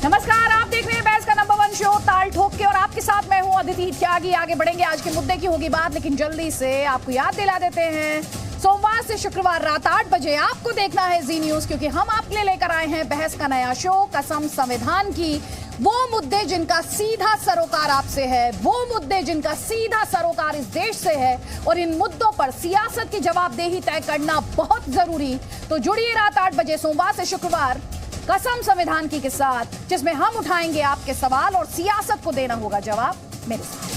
नमस्कार, आप देख रहे हैं बहस का नंबर 1 शो ताल ठोक के और आपके साथ मैं हूं अदिति त्यागी। आगे बढ़ेंगे, आज के मुद्दे की होगी बात, लेकिन जल्दी से आपको याद दिला देते हैं सोमवार से शुक्रवार रात 8 बजे आपको देखना है जी न्यूज, क्योंकि हम आपके लिए लेकर आए हैं बहस का नया शो कसम संविधान की। वो मुद्दे जिनका सीधा सरोकार आपसे है, वो मुद्दे जिनका सीधा सरोकार इस देश से है, और इन मुद्दों पर सियासत की जवाबदेही तय करना बहुत जरूरी। तो जुड़िए रात 8 बजे सोमवार से शुक्रवार कसम संविधान की के साथ, जिसमें हम उठाएंगे आपके सवाल और सियासत को देना होगा जवाब मेरे साथ।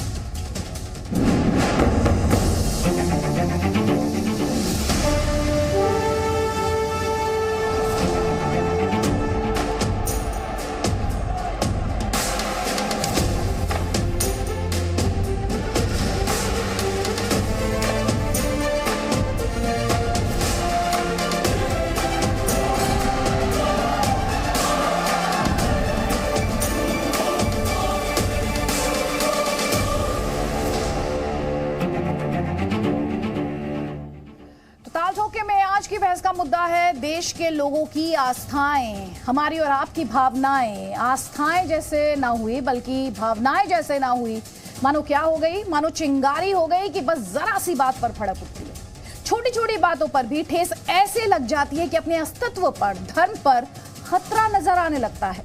मुद्दा है देश के लोगों की आस्थाएं, हमारी और आपकी भावनाएं। आस्थाएं जैसे ना हुई बल्कि भावनाएं जैसे ना हुई, मानो क्या हो गई, मानो चिंगारी हो गई कि बस जरा सी बात पर भड़क उठती है। छोटी छोटी बातों पर भी ठेस ऐसे लग जाती है कि अपने अस्तित्व पर, धर्म पर खतरा नजर आने लगता है।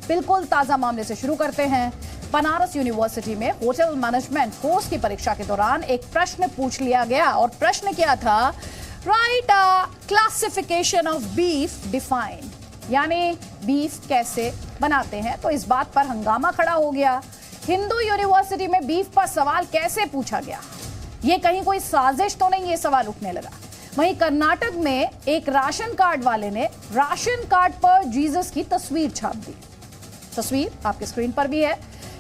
बिल्कुल ताजा मामले से शुरू करते हैं। बनारस यूनिवर्सिटी में होटल मैनेजमेंट कोर्स की परीक्षा के दौरान एक प्रश्न पूछ लिया गया और प्रश्न क्या था, right classification of beef define, यानी बीफ कैसे बनाते हैं। तो इस बात पर हंगामा खड़ा हो गया। हिंदू यूनिवर्सिटी में बीफ पर सवाल कैसे पूछा गया, ये कहीं कोई साजिश तो नहीं, ये सवाल उठने लगा। वहीं कर्नाटक में एक राशन कार्ड वाले ने राशन कार्ड पर जीसस की तस्वीर छाप दी। तस्वीर आपके स्क्रीन पर भी है।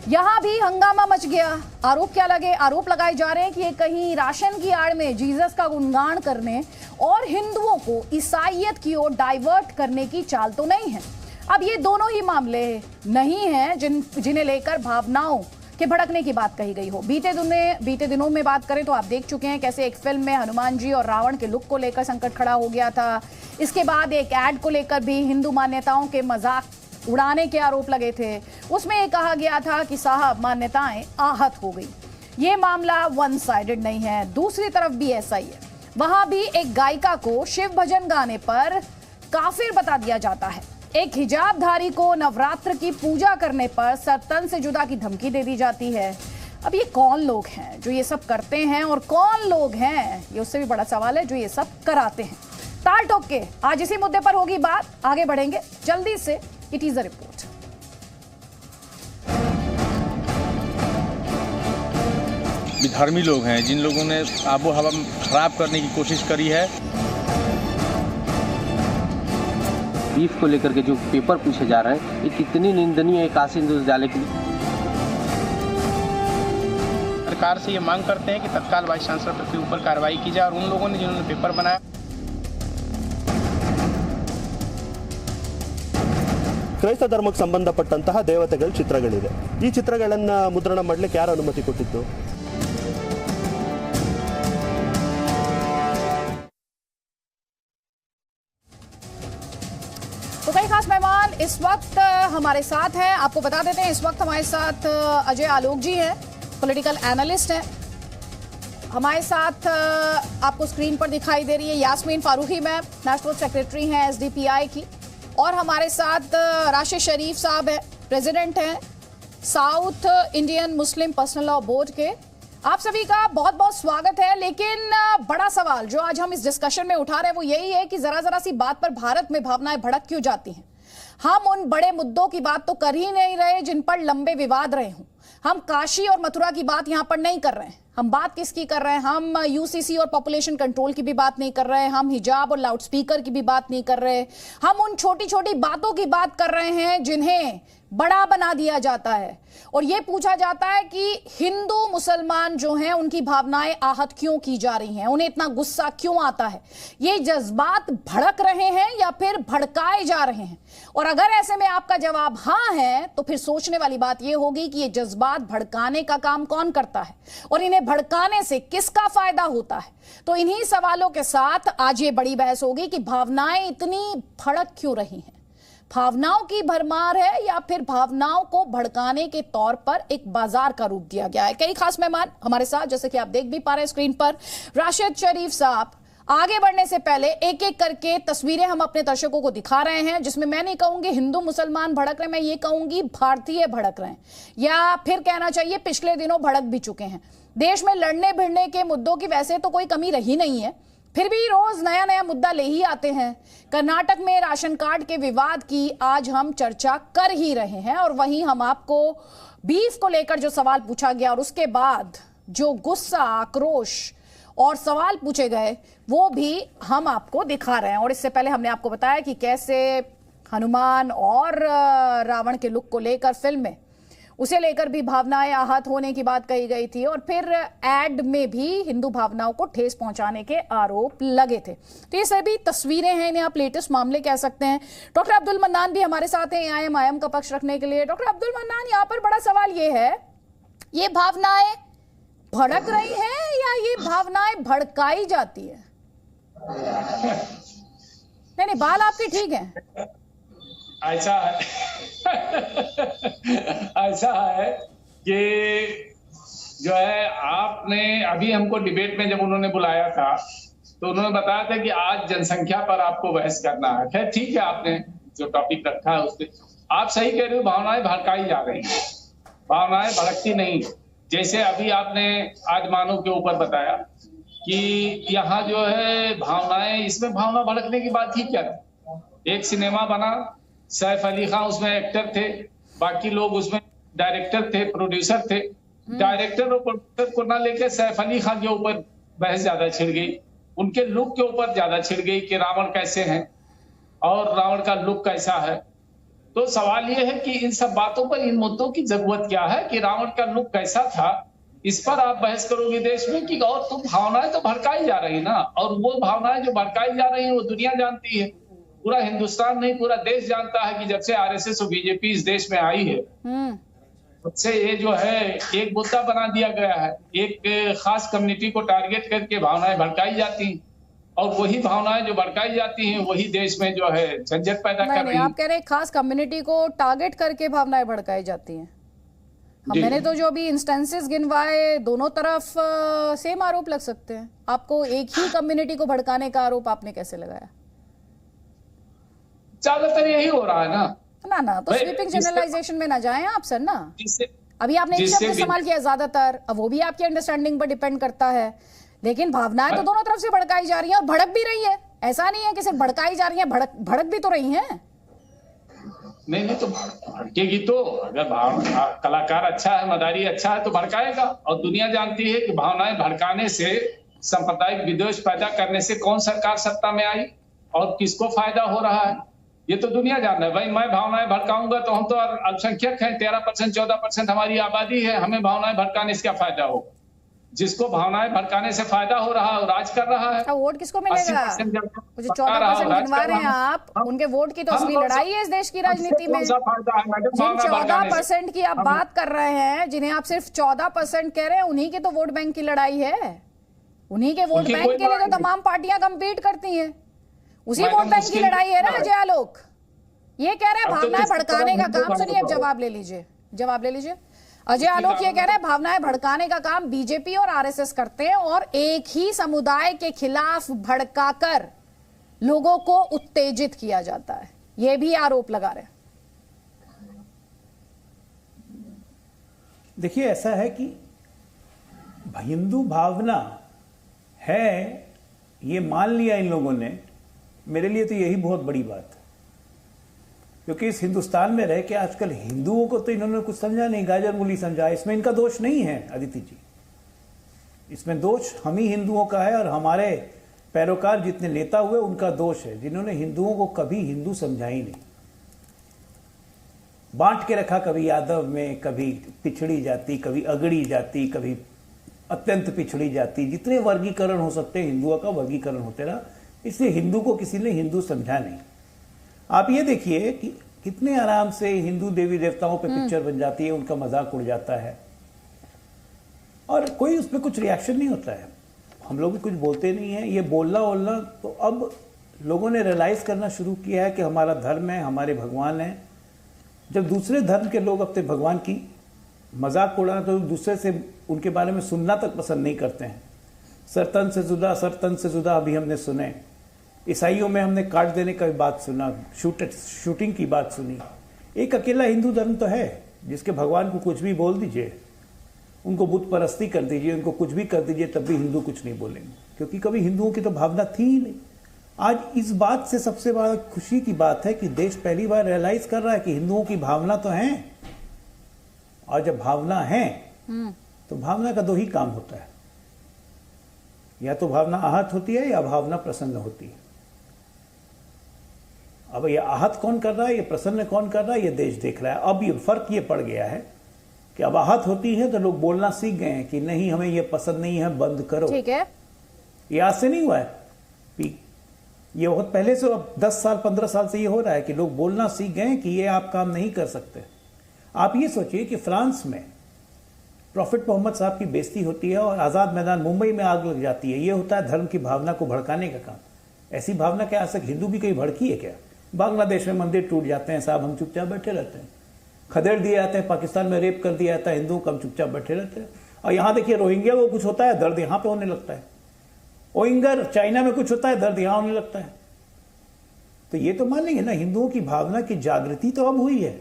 यहां भी हंगामा मच गया। आरोप लगाए जा रहे हैं कि ये कहीं राशन की आड़ में जीसस का गुणगान करने और हिंदुओं को ईसाईयत की ओर डाइवर्ट करने की चाल तो नहीं है। अब ये दोनों ही मामले नहीं हैं जिन्हें लेकर भावनाओं के भड़कने की बात कही गई हो। बीते दिनों में बात करें तो आप देख चुके हैं कैसे एक फिल्म में हनुमान जी और रावण के लुक को लेकर संकट खड़ा हो गया था। इसके बाद एक एड को लेकर भी हिंदू मान्यताओं के मजाक उड़ाने के आरोप लगे थे। उसमें यह कहा गया था कि साहब मान्यताएं आहत हो गई। ये मामला वन साइडेड नहीं है, दूसरी तरफ भी ऐसा ही है। वहां भी एक गायिका को शिव भजन गाने पर काफिर बता दिया जाता है। एक हिजाबधारी को नवरात्र की पूजा करने पर सरतन से जुदा की धमकी दे दी जाती है। अब ये कौन लोग हैं जो ये सब करते हैं, और कौन लोग हैं, ये उससे भी बड़ा सवाल है, जो ये सब कराते हैं। ताल ठोक के आज इसी मुद्दे पर होगी बात। आगे बढ़ेंगे जल्दी से। It is a report. विधर्मी लोग हैं जिन लोगों ने आबो हवा खराब करने की कोशिश करी है। बीफ को लेकर के जो पेपर पूछे जा रहे हैं, ये कितनी निंदनीय है। काशी न्यूज़ डाले की सरकार से ये मांग करते हैं कि तत्काल वाइस चांसलर के ऊपर कार्रवाई की जाए और उन लोगों ने जिन्होंने पेपर बनाया। ಕ್ರೈಸ್ತ ಧರ್ಮಕ್ಕೆ ಸಂಬಂಧಪಟ್ಟಂತಹ ದೇವತೆಗಳ ಚಿತ್ರಗಳಿವೆ. ಈ ಚಿತ್ರಗಳನ್ನು ಮುದ್ರಣ ಮಾಡಲಿಕ್ಕೆ ಯಾರು ಅನುಮತಿ ಕೊಟ್ಟಿದ್ದು? तो कई खास मेहमान इस वक्त हमारे साथ हैं। आपको बता देते हैं इस वक्त हमारे साथ अजय आलोक जी हैं, पॉलिटिकल एनालिस्ट हैं। हमारे साथ आपको स्क्रीन पर दिखाई दे रही है Yasmeen Farooqui ma'am, national secretary हैं एसडीपीआई की। और हमारे साथ राशिद शरीफ साहब हैं, प्रेसिडेंट हैं south Indian Muslim personal law board के। आप सभी का बहुत बहुत स्वागत है। लेकिन बड़ा सवाल जो आज हम इस डिस्कशन में उठा रहे हैं वो यही है कि जरा सी बात पर भारत में भावनाएं भड़क क्यों जाती हैं। हम उन बड़े मुद्दों की बात तो कर ही नहीं रहे जिन पर लंबे विवाद रहे हों। हम काशी और मथुरा की बात यहां पर नहीं कर रहे हैं। हम बात किसकी कर रहे हैं? हम यूसीसी और पॉपुलेशन कंट्रोल की भी बात नहीं कर रहे हैं। हम हिजाब और लाउडस्पीकर की भी बात नहीं कर रहे। हम उन छोटी छोटी बातों की बात कर रहे हैं जिन्हें बड़ा बना दिया जाता है और यह पूछा जाता है कि हिंदू मुसलमान जो हैं उनकी भावनाएं आहत क्यों की जा रही हैं, उन्हें इतना गुस्सा क्यों आता है, ये जज्बात भड़क रहे हैं या फिर भड़काए जा रहे हैं। और अगर ऐसे में आपका जवाब हां है तो फिर सोचने वाली बात यह होगी कि ये जज्बात भड़काने का काम कौन करता है और इन्हें भड़काने से किसका फायदा होता है। तो इन्हीं सवालों के साथ आज ये बड़ी बहस होगी कि भावनाएं इतनी भड़क क्यों रही हैं, भावनाओं की भरमार है या फिर भावनाओं को भड़काने के तौर पर एक बाजार का रूप दिया गया है? कई खास मेहमान हमारे साथ, जैसे कि आप देख भी पा रहे हैं स्क्रीन पर। राशिद शरीफ साहब, आगे बढ़ने से पहले एक एक करके तस्वीरें हम अपने दर्शकों को दिखा रहे हैं, जिसमें मैं नहीं कहूंगी हिंदू मुसलमान भड़क रहे हैं, मैं ये कहूंगी भारतीय भड़क रहे हैं, या फिर कहना चाहिए पिछले दिनों भड़क भी चुके हैं। देश में लड़ने भिड़ने के मुद्दों की वैसे तो कोई कमी रही नहीं है, फिर भी रोज नया नया मुद्दा ले ही आते हैं। कर्नाटक में राशन कार्ड के विवाद की आज हम चर्चा कर ही रहे हैं, और वहीं हम आपको बीफ को लेकर जो सवाल पूछा गया और उसके बाद जो गुस्सा, आक्रोश और सवाल पूछे गए वो भी हम आपको दिखा रहे हैं। और इससे पहले हमने आपको बताया कि कैसे हनुमान और रावण के लुक को लेकर फिल्म में उसे लेकर भी भावनाएं आहत होने की बात कही गई थी, और फिर एड में भी हिंदू भावनाओं को ठेस पहुंचाने के आरोप लगे थे। तो ये सभी तस्वीरें हैं, इन्हें आप लेटेस्ट मामले कह सकते हैं। डॉक्टर अब्दुल मन्नान भी हमारे साथ हैं AIM का पक्ष रखने के लिए। डॉक्टर अब्दुल मन्नान, यहाँ पर बड़ा सवाल ये है, ये भावनाएं भड़क रही हैं या ये भावनाएं भड़काई जाती है? नहीं, बाल आपके ठीक हैं। ऐसा है ऐसा है कि जो है, आपने अभी हमको डिबेट में जब उन्होंने बुलाया था तो उन्होंने बताया था कि आज जनसंख्या पर आपको बहस करना है। खैर ठीक है, आपने जो टॉपिक रखा है उससे आप सही कह रहे हो, भावनाएं भड़काई जा रही हैं, भावनाएं भड़कती नहीं। जैसे अभी आपने आज मानव के ऊपर बताया कि यहाँ जो है भावनाएं, इसमें भावना भड़कने की बात ही क्या थी? एक सिनेमा बना, सैफ अली खान उसमें एक्टर थे, बाकी लोग उसमें डायरेक्टर थे, प्रोड्यूसर थे। डायरेक्टर और प्रोड्यूसर को ना लेकर सैफ अली खान के ऊपर बहस ज्यादा छिड़ गई, उनके लुक के ऊपर ज्यादा छिड़ गई कि रावण कैसे हैं और रावण का लुक कैसा है। तो सवाल ये है कि इन सब बातों पर, इन मुद्दों की जरूरत क्या है कि रावण का लुक कैसा था, इस पर आप बहस करोगे देश में कि और तो भावनाएं तो भड़काई जा रही ना, और वो भावनाएं जो भड़काई जा रही है वो दुनिया जानती है, पूरा हिंदुस्तान नहीं पूरा देश जानता है कि जब से RSS और बीजेपी इस देश में आई है तब से ये जो है एक मुद्दा बना दिया गया है, एक खास कम्युनिटी को टारगेट करके भावनाएं भड़काई जाती हैं, और वही भावनाएं जो भड़काई जाती हैं वही देश में जो है झंझट पैदा कर रही हैं। आप कह रहे हैं खास कम्युनिटी को टारगेट करके भावनाएं भड़काई जाती हैं। मैंने तो जो अभी इंस्टेंसेस गिनवाए, दोनों तरफ सेम आरोप लग सकते हैं। आपको एक ही कम्युनिटी को भड़काने का आरोप आपने कैसे लगाया? ज्यादातर यही हो रहा है ना, तो स्वीपिंग जनरलाइजेशन में ना जाएं आप सर ना। अभी आपने एक शब्द इस्तेमाल किया ज्यादातर, अब वो भी आपकी अंडरस्टैंडिंग पर डिपेंड करता है, लेकिन भावनाएं तो दोनों तरफ से भड़काई जा रही हैं और भड़क भी रही है। ऐसा नहीं है कि सिर्फ भड़काई जा रही है, भड़क भी तो रही हैं। नहीं तो भड़केगी तो, अगर कलाकार अच्छा है, मदारी अच्छा है तो भड़काएगा, और दुनिया जानती है कि भावनाएं भड़काने से, सांप्रदायिक विद्वेष पैदा करने से कौन सरकार सत्ता में आई और किसको फायदा हो रहा है, ये तो दुनिया जान रहा है। भाई मैं भावनाएं भड़काऊंगा तो हम तो अल्पसंख्यक हैं, 13% 14% हमारी आबादी है, हमें भावनाएं भड़काने से क्या फायदा हो? जिसको भावनाएं भड़काने से फायदा हो रहा है और राज कर रहा है, वोट किसको मिलेगा? जो 14% गिनवा रहे हैं आप, उनके वोट की तो असली लड़ाई है इस देश की राजनीति में। जिन 14% की आप बात कर रहे हैं, जिन्हें आप सिर्फ 14% कह रहे हैं, उन्हीं के तो वोट बैंक की लड़ाई है। उन्हीं के वोट बैंक के लिए तो तमाम पार्टियां कम्पीट करती हैं, उसी वोट बैंक की लड़ाई है ना। अजय आलोक ये कह रहे हैं भावनाएं भड़काने का काम, सुनिए अब जवाब ले लीजिए। अजय आलोक ये कह रहे हैं भावनाएं भड़काने का काम बीजेपी और RSS करते हैं, और एक ही समुदाय के खिलाफ भड़काकर लोगों को उत्तेजित किया जाता है, ये भी आरोप लगा रहे हैं। देखिए ऐसा है कि हिंदू भावना है, ये मान लिया इन लोगों ने। मेरे लिए तो यही बहुत बड़ी बात है, क्योंकि इस हिंदुस्तान में रह के आजकल हिंदुओं को तो इन्होंने कुछ समझा नहीं, गाजर मूली समझा। इसमें इनका दोष नहीं है अदिति जी, इसमें दोष हम ही हिंदुओं का है, और हमारे पैरोकार जितने नेता हुए उनका दोष है, जिन्होंने हिंदुओं को कभी हिंदू समझा ही नहीं। बांट के रखा, कभी यादव में, कभी पिछड़ी जाति, कभी अगड़ी जाति, कभी अत्यंत पिछड़ी जाति, जितने वर्गीकरण हो सकते हैं हिंदुओं का वर्गीकरण होते रहा, इसलिए हिंदू को किसी ने हिंदू समझा नहीं। आप ये देखिए कि कितने आराम से हिंदू देवी देवताओं पे पिक्चर बन जाती है, उनका मजाक उड़ जाता है और कोई उस पर कुछ रिएक्शन नहीं होता है। हम लोग भी कुछ बोलते नहीं है। ये बोलना तो अब लोगों ने रियलाइज करना शुरू किया है कि हमारा धर्म है, हमारे भगवान है। जब दूसरे धर्म के लोग अपने भगवान की मजाक उड़ाना तो दूसरे से उनके बारे में सुनना तक पसंद नहीं करते हैं। सरतन से जुदा अभी हमने सुने। ईसाइयों में हमने काट देने का बात सुना, शूटिंग की बात सुनी। एक अकेला हिंदू धर्म तो है जिसके भगवान को कुछ भी बोल दीजिए, उनको बुत परस्ती कर दीजिए, उनको कुछ भी कर दीजिए, तब भी हिंदू कुछ नहीं बोलेंगे, क्योंकि कभी हिंदुओं की तो भावना थी ही नहीं। आज इस बात से सबसे बड़ा खुशी की बात है कि देश पहली बार रियलाइज कर रहा है कि हिंदुओं की भावना तो है, और जब भावना है तो भावना का दो ही काम होता है, या तो भावना आहत होती है या भावना प्रसन्न होती है। अब ये आहत कौन कर रहा है, ये प्रसन्न कौन कर रहा है, ये देश देख रहा है। अब ये फर्क ये पड़ गया है कि अब आहत होती है तो लोग बोलना सीख गए हैं कि नहीं, हमें ये पसंद नहीं है, बंद करो। ठीक है, ये आज से नहीं हुआ है, ये बहुत पहले से, अब 10 साल 15 साल से ये हो रहा है कि लोग बोलना सीख गए कि ये आप काम नहीं कर सकते। आप ये सोचिए कि फ्रांस में प्रॉफिट मोहम्मद साहब की बेइज्जती होती है और आज़ाद मैदान मुंबई में आग लग जाती है। ये होता है धर्म की भावना को भड़काने का काम। ऐसी भावना क्या आज तक हिंदू भी कहीं भड़की है क्या? बांग्लादेश में मंदिर टूट जाते हैं साहब, हम चुपचाप बैठे रहते हैं। खदेड़ दिए जाते हैं, पाकिस्तान में रेप कर दिया जाता है हिंदुओं को, हम चुपचाप बैठे रहते हैं। और यहाँ देखिए रोहिंग्या को कुछ होता है, दर्द यहाँ पे होने लगता है। ओइंगर चाइना में कुछ होता है, दर्द यहाँ होने लगता है। तो ये तो मान लेंगे ना, हिंदुओं की भावना की जागृति तो अब हुई है,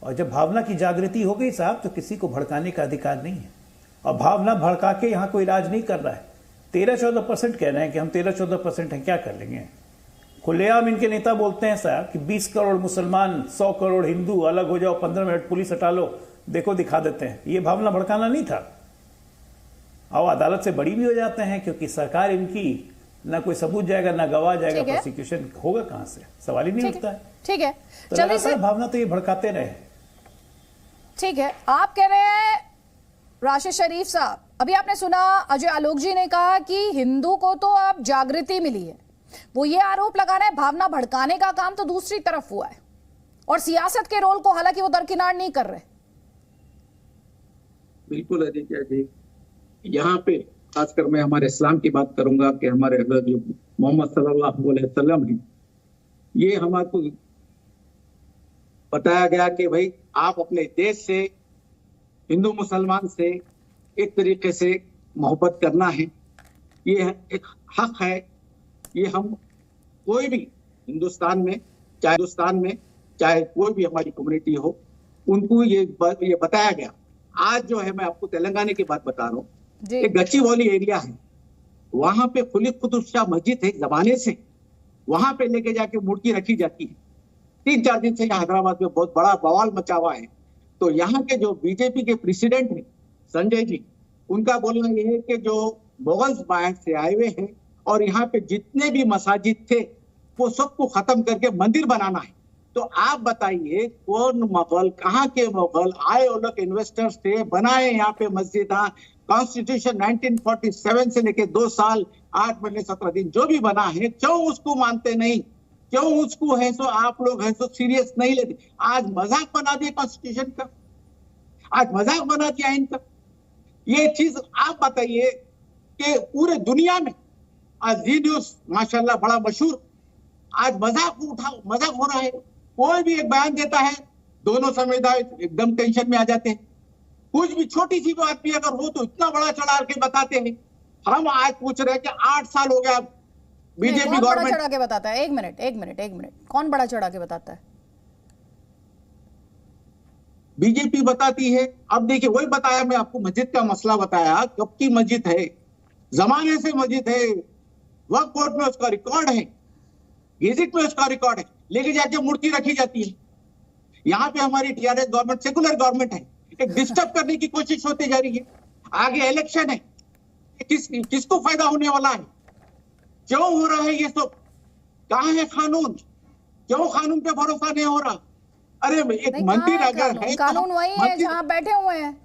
और जब भावना की जागृति हो गई साहब तो किसी को भड़काने का अधिकार नहीं है। और भावना भड़का के यहाँ कोई इलाज नहीं कर रहा है। 13-14% कह रहे हैं कि हम 13-14% हैं, क्या कर लेंगे? खुलेआम इनके नेता बोलते हैं साहब कि 20 करोड़ मुसलमान, 100 करोड़ हिंदू, अलग हो जाओ, 15 मिनट पुलिस हटा लो, देखो दिखा देते हैं। ये भावना भड़काना नहीं था। और अदालत से बड़ी भी हो जाते हैं, क्योंकि सरकार इनकी ना कोई सबूत जाएगा, ना गवाह जाएगा, प्रोसिक्यूशन होगा कहां से, सवाल ही नहीं उठता है। ठीक है, तो चलिए से भावना तो ये भड़काते रहे। ठीक है, आप कह रहे हैं राशिद शरीफ साहब, अभी आपने सुना अजय आलोक जी ने कहा कि हिंदू को तो अब जागृति मिली है। वो ये आरोप लगा रहे हैं भावना भड़काने का काम तो दूसरी तरफ हुआ है, और सियासत के रोल को हालांकि वो दरकिनार नहीं कर रहे। बिल्कुल आदित्य जी, यहाँ पे खासकर मैं हमारे इस्लाम की बात करूंगा कि हमारे जो मोहम्मद सल्लल्लाहु अलैहि वसल्लम है, ये हमारे बताया गया कि भाई आप अपने देश से, हिंदू मुसलमान से एक तरीके से मोहब्बत करना है, ये एक हक है। ये हम कोई भी हिंदुस्तान में चाहे कोई भी हमारी कम्युनिटी हो, उनको ये बताया गया। आज जो है, मैं आपको तेलंगाना की बात बता रहा हूँ, एक गच्चीबौली एरिया है, वहां पे खुली कुतुब शाह मस्जिद है जमाने से, वहां पे लेके जाके मूर्ति रखी जाती है। 3-4 दिन से यहाँ हैदराबाद में बहुत बड़ा बवाल मचा हुआ है। तो यहाँ के जो बीजेपी के प्रेसिडेंट हैं संजय जी, उनका बोलना यह है कि जो मुगल्स बाहर से आए हुए हैं और यहाँ पे जितने भी मसाजिद थे वो सबको खत्म करके मंदिर बनाना है। तो आप बताइए कौन मुगल, कहाँ के मुगल आए, वो लोग इन्वेस्टर्स थे, बनाए यहाँ पे मस्जिद। कॉन्स्टिट्यूशन 1947 से लेके 2 साल 8 महीने 17 दिन जो भी बना है, क्यों उसको मानते नहीं? क्यों उसको है सो आप लोग है सो सीरियस नहीं लेते? आज मजाक बना दिया कॉन्स्टिट्यूशन का, आज मजाक बना दिया इनका। ये चीज आप बताइए कि पूरे दुनिया में आज जी न्यूज माशाल्लाह बड़ा मशहूर, आज मजाक हो रहा है। कोई भी एक बयान देता है, दोनों संविधान एकदम टेंशन में आ जाते हैं। कुछ भी छोटी सी बात भी अगर हो तो इतना बड़ा चढ़ा के बताते हैं। हम आज पूछ रहे हैं कि 8 साल हो गया बीजेपी गवर्नमेंट चढ़ा के बताता है। एक मिनट, कौन बड़ा चढ़ा के बताता है? बीजेपी बताती है। अब देखिए वही बताया, मैं आपको मस्जिद का मसला बताया, कब की मस्जिद है, जमाने से मस्जिद है, वक्फ बोर्ड में उसका रिकॉर्ड है, गेजेट में उसका रिकॉर्ड है, लेके जाके मूर्ति रखी जाती है। यहाँ पे हमारी टीआरएस गवर्नमेंट सेकुलर गवर्नमेंट है, एक डिस्टर्ब करने की कोशिश होती जा रही है। आगे इलेक्शन है, किसको फायदा होने वाला है? क्यों हो रहा है ये सब? कहाँ है कानून? क्यों कानून पे भरोसा नहीं हो रहा? अरे एक मंदिर अगर है, कानून वही है जहाँ बैठे हुए हैं।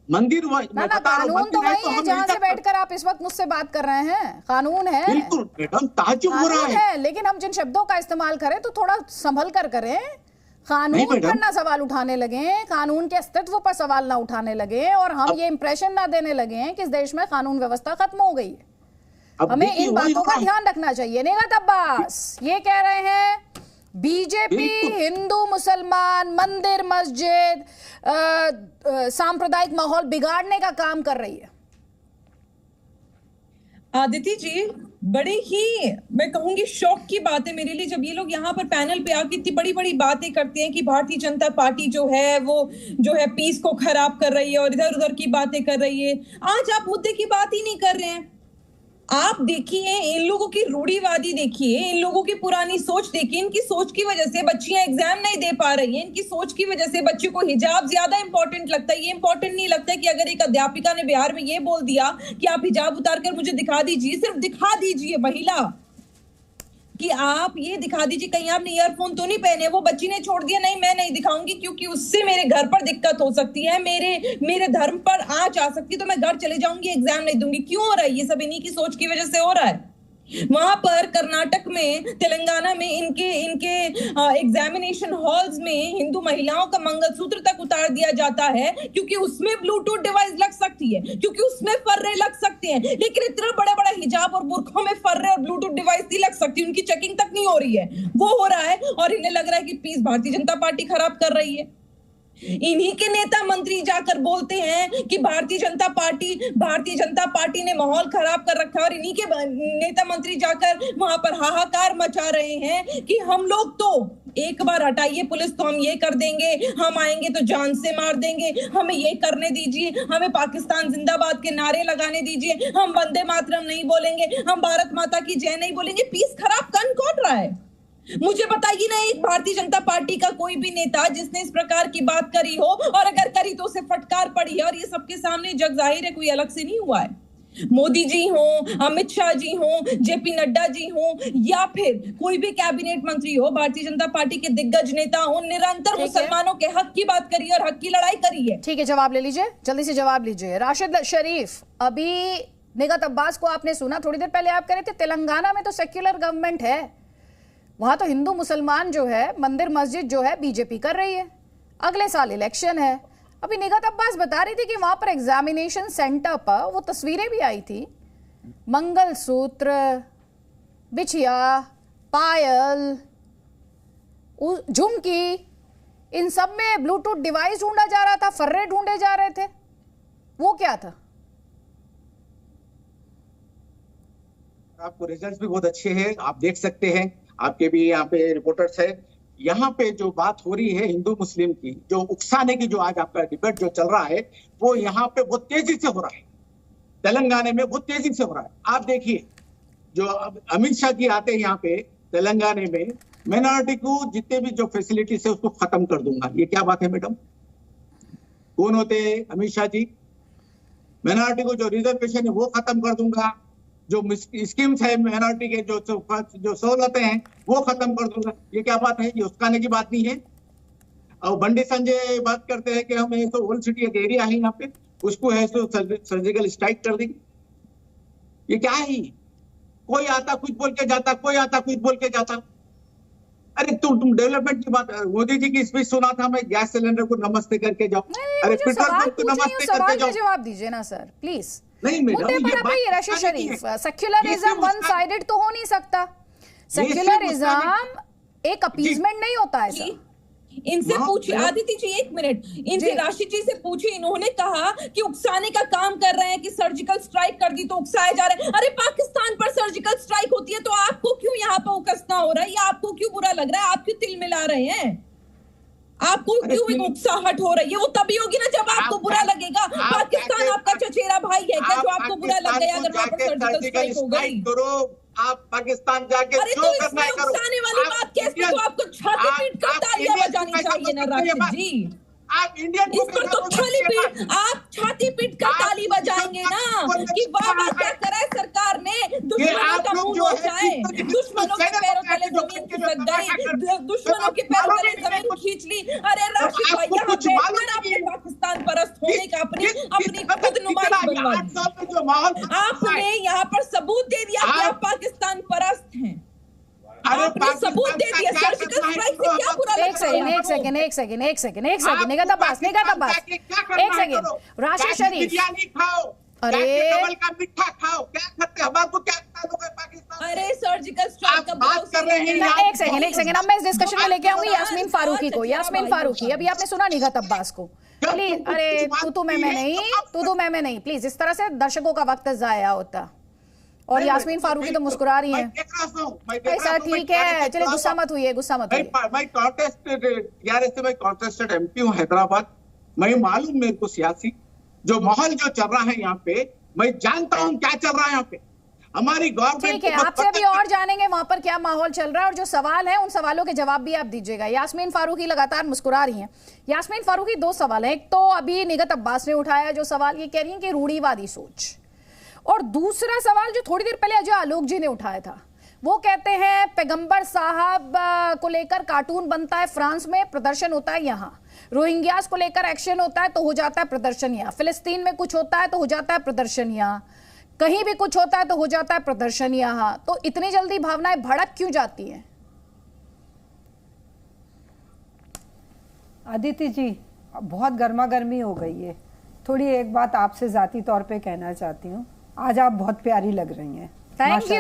मंदिर कानून तो वही है जहाँ से बैठकर आप इस वक्त मुझसे बात कर रहे हैं। कानून है, बिल्कुल मैडम, ताज्जुब हो रहा है। लेकिन हम जिन शब्दों का इस्तेमाल करें तो थोड़ा संभल कर करें। कानून पर ना सवाल उठाने लगे, कानून के अस्तित्व पर सवाल ना उठाने लगे, और हम ये इंप्रेशन ना देने लगे कि इस देश में कानून व्यवस्था खत्म हो गई है। अब हमें देखिए इन वही बातों हो का रहा है। ध्यान रखना चाहिए। निगत अब्बास ये कह रहे हैं बीजेपी बिल्कुल। हिंदू मुसलमान मंदिर मस्जिद सांप्रदायिक माहौल बिगाड़ने का काम कर रही है। आदिति जी, बड़े ही मैं कहूंगी शौक की बात है मेरे लिए जब ये लोग यहाँ पर पैनल पे आके इतनी बड़ी बड़ी बातें करते हैं कि भारतीय जनता पार्टी जो है वो जो है पीस को खराब कर रही है और इधर उधर की बातें कर रही है। आज आप मुद्दे की बात ही नहीं कर रहे हैं। आप देखिए इन लोगों की रूढ़िवादी, देखिए इन लोगों की पुरानी सोच देखिए। इनकी सोच की वजह से बच्चियां एग्जाम नहीं दे पा रही हैं। इनकी सोच की वजह से बच्चों को हिजाब ज्यादा इंपॉर्टेंट लगता है। ये इंपॉर्टेंट नहीं लगता है कि अगर एक अध्यापिका ने बिहार में ये बोल दिया कि आप हिजाब उतार कर मुझे दिखा दीजिए, सिर्फ दिखा दीजिए महिला कि आप ये दिखा दीजिए कहीं आपने ईयरफोन तो नहीं पहने। वो बच्ची ने छोड़ दिया, नहीं मैं नहीं दिखाऊंगी क्योंकि उससे मेरे घर पर दिक्कत हो सकती है, मेरे धर्म पर आंच आ सकती है, तो मैं घर चले जाऊंगी, एग्जाम नहीं दूंगी। क्यों हो रहा है ये सब? इन्हीं की सोच की वजह से हो रहा है। वहां पर कर्नाटक में, तेलंगाना में इनके एग्जामिनेशन हॉल्स में हिंदू महिलाओं का मंगलसूत्र तक उतार दिया जाता है क्योंकि उसमें ब्लूटूथ डिवाइस लग सकती है, क्योंकि उसमें फर्रे लग सकते हैं। लेकिन इतना बड़ा बड़ा हिजाब और बुर्खों में फर्रे और ब्लूटूथ डिवाइस नहीं लग सकती, उनकी चेकिंग तक नहीं हो रही है। वो हो रहा है और इन्हें लग रहा है कि पीस भारतीय जनता पार्टी खराब कर रही है। इन्हीं के नेता मंत्री जाकर बोलते हैं कि भारतीय जनता पार्टी ने माहौल खराब कर रखा है और इन्हीं के नेता मंत्री जाकर वहां पर हाहाकार मचा रहे हैं कि हम लोग तो एक बार हटाइए पुलिस तो हम ये कर देंगे, हम आएंगे तो जान से मार देंगे, हमें ये करने दीजिए, हमें पाकिस्तान जिंदाबाद के नारे लगाने दीजिए, हम वंदे मातरम नहीं बोलेंगे, हम भारत माता की जय नहीं बोलेंगे। पीस खराब कौन रहा है? मुझे बताइए ना एक भारतीय जनता पार्टी का कोई भी नेता जिसने इस प्रकार की बात करी हो, और अगर करी तो उसे फटकार पड़ी है और ये सबके सामने जग जाहिर है, कोई अलग से नहीं हुआ है। मोदी जी हो, अमित शाह जी हो, जेपी नड्डा जी हो या फिर कोई भी कैबिनेट मंत्री हो, भारतीय जनता पार्टी के दिग्गज नेता हो, निरंतर मुसलमानों के हक की बात करी और हक की लड़ाई करी है। ठीक है, जवाब ले लीजिए, जल्दी से जवाब लीजिए। राशिद शरीफ, अभी निगत अब्बास को आपने सुना, थोड़ी देर पहले आप कह रहे थे तेलंगाना में तो सेक्युलर गवर्नमेंट है, वहां तो हिंदू मुसलमान जो है, मंदिर मस्जिद जो है बीजेपी कर रही है, अगले साल इलेक्शन है। अभी निगत अब्बास बता रही थी कि वहां पर एग्जामिनेशन सेंटर पर वो तस्वीरें भी आई थी, मंगलसूत्र, बिछिया, पायल, झुमकी, इन सब में ब्लूटूथ डिवाइस ढूंढा जा रहा था, फर्रे ढूंढे जा रहे थे। वो क्या था? आपको रिजल्ट्स भी बहुत अच्छे हैं, आप देख सकते हैं, आपके भी यहाँ पे रिपोर्टर्स है। यहाँ पे जो बात हो रही है हिंदू मुस्लिम की, जो उकसाने की जो आज आपका डिबेट जो चल रहा है, वो यहाँ पे बहुत तेजी से हो रहा है, तेलंगाना में बहुत तेजी से हो रहा है। आप देखिए जो अमित शाह जी आते हैं यहाँ पे तेलंगाना में, माइनॉरिटी को जितने भी जो फैसिलिटीज है उसको खत्म कर दूंगा। ये क्या बात है मैडम? कौन होते हैं अमित शाह जी? माइनॉरिटी को जो रिजर्वेशन है वो खत्म कर दूंगा, जो स्कीम्स है माइनॉरिटी के जो सहूलतें हैं वो खत्म कर दूंगा। ये क्या बात है? ये उसकाने की बात नहीं है। और बंडी संजय बात करते हैं कि हम ऐसा ओल्ड सिटी एक एरिया है यहाँ पे, उसको है तो सर्जिकल स्ट्राइक कर देंगे। ये क्या है? कोई आता कुछ बोल के जाता, कोई आता कुछ बोल के जाता। अरे तुम डेवलपमेंट की बात, मोदी जी की स्पीच सुना था मैं, गैस सिलेंडर को नमस्ते करके जाओ। अरे पेट्रोल पंप को नमस्ते करके जाओ। जवाब दीजिए ना सर प्लीज। नहीं मैडम, राशिद शरीफ, सेक्युलरिज्म वन साइडेड तो हो नहीं सकता। सेक्युलरिज्म एक अपीजमेंट नहीं होता है सर। इनसे पूछिए आदिति जी, एक मिनट, इनसे राशिद जी से पूछिए। इन्होंने कहा कि उकसाने का काम कर रहे हैं कि सर्जिकल स्ट्राइक कर दी तो उकसाए जा रहे हैं। अरे पाकिस्तान पर सर्जिकल स्ट्राइक होती है तो आपको क्यों यहाँ पर उकसना हो रहा है, या आपको क्यों बुरा लग रहा है? आप क्यों तिल मिला रहे हैं? आपको क्यों एक उत्साहट हो रही है? वो तभी होगी ना जब आपको बुरा लगेगा। पाकिस्तान आपका चचेरा भाई है क्या जो आपको बुरा लग गया अगर वहां पर सर्जिकल स्ट्राइक हो गई? आप पाकिस्तान जाके अरे तो इसमें उकसाने वाली बात कैसे? तो आपको छाती पीट कर तालियां बजानी चाहिए ना राशिद जी। आप इंडियन इस पर तो खाली पीट, आप छाती पीट कर ताली बजाएंगे ना कि वाह वाह क्या करा है सरकार ने, दुश्मनों का मुंह नोचाए, दुश्मनों के पैरों तले जमीन खिसक गई, दुश्मनों के पैरों तले जमीन खींच ली। अरे राशिद भाई, यहाँ बैठकर आपने पाकिस्तान परस्त होने का अपनी खुद नुमाइश बनवा दी। आपने यहाँ पर सबूत दे दिया कि आप पाकिस्तान परस्त हैं। आपने सबूत दे दिया। सर्जिकल स्ट्राइक से क्या बुरा लगता है? एक सेकंड निगत अब्बास, एक सेकंड। राशिद शरीफ, अरे डबल का मीठा खाओ, क्या करते हमारे को क्या बता दोगे पाकिस्तान? अरे सर्जिकल स्ट्राइक का बात कर रहे हैं ना, एक सेकंड अब मैं इस डिस्कशन में लेके आऊंगी यास्मीन फारूकी को। यास्मीन फारूकी, अभी आपने सुना निगहत अब्बास को, प्लीज। अरे तू मैं नहीं, प्लीज। इस तरह से दर्शकों का वक्त जाया होता। और यास्मीन फारूकी तो मुस्कुरा रही हैं। सर ठीक है, चलिए गुस्सा मत हुई, मैं कॉन्टेस्टेड एमपी हूँ हैदराबाद। मैं मालूम मेरे को सियासी जो माहौल जो चल रहा है यहाँ पे, मैं जानता हूँ क्या चल रहा है यहाँ पे। हमारी गवर्नमेंट ठीक है, आपसे भी और जानेंगे वहां पर क्या माहौल चल रहा है, और जो सवाल है उन सवालों के जवाब भी आप दीजिएगा। यास्मीन फारूकी लगातार मुस्कुरा रही हैं। यास्मीन फारूकी, दो सवाल हैं। एक तो अभी निगहत अब्बास ने उठाया जो सवाल, ये कह रही हैं कि रूढ़िवादी सोच, और दूसरा सवाल जो थोड़ी देर पहले अजय आलोक जी ने उठाया था, वो कहते हैं पैगंबर साहब को लेकर कार्टून बनता है फ्रांस में, प्रदर्शन होता है यहाँ। रोहिंग्यास को लेकर एक्शन होता है तो हो जाता है प्रदर्शन यहाँ। फिलिस्तीन में कुछ होता है तो हो जाता है प्रदर्शन यहाँ। कहीं भी कुछ होता है तो हो जाता है प्रदर्शन यहाँ। तो इतनी जल्दी भावनाएं भड़क क्यों जाती हैं? अदिति जी, बहुत गर्मा गर्मी हो गई है। थोड़ी एक बात आपसे जाती तौर पे कहना चाहती हूँ। आज आप बहुत प्यारी लग रही हैं। Thank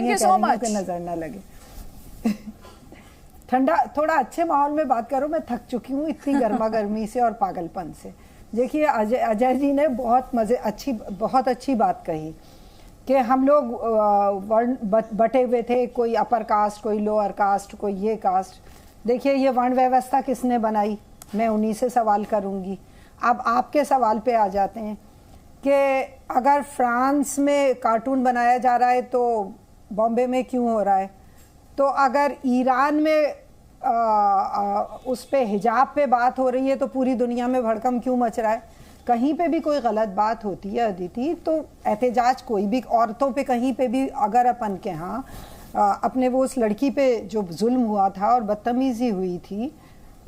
you so much. नजर ना लगे। ठंडा, थोड़ा अच्छे माहौल में बात करो। मैं थक चुकी हूँ इतनी गर्मा गर्मी से और पागलपन से। देखिए, अजय जी ने बहुत अच्छी बात कही कि हम लोग बटे हुए थे, कोई अपर कास्ट, कोई लोअर कास्ट, कोई ये कास्ट। देखिए, ये वर्ण व्यवस्था किसने बनाई, मैं उन्हीं से सवाल करूंगी। अब आपके सवाल पे आ जाते हैं कि अगर फ्रांस में कार्टून बनाया जा रहा है तो बॉम्बे में क्यों हो रहा है? तो अगर ईरान में उस पे हिजाब पे बात हो रही है तो पूरी दुनिया में भड़कम क्यों मच रहा है? कहीं पे भी कोई गलत बात होती है अदिति, तो एहतजाज कोई भी, औरतों पे कहीं पे भी अगर अपन के यहाँ अपने वो उस लड़की पे जो जुल्म हुआ था और बदतमीजी हुई थी,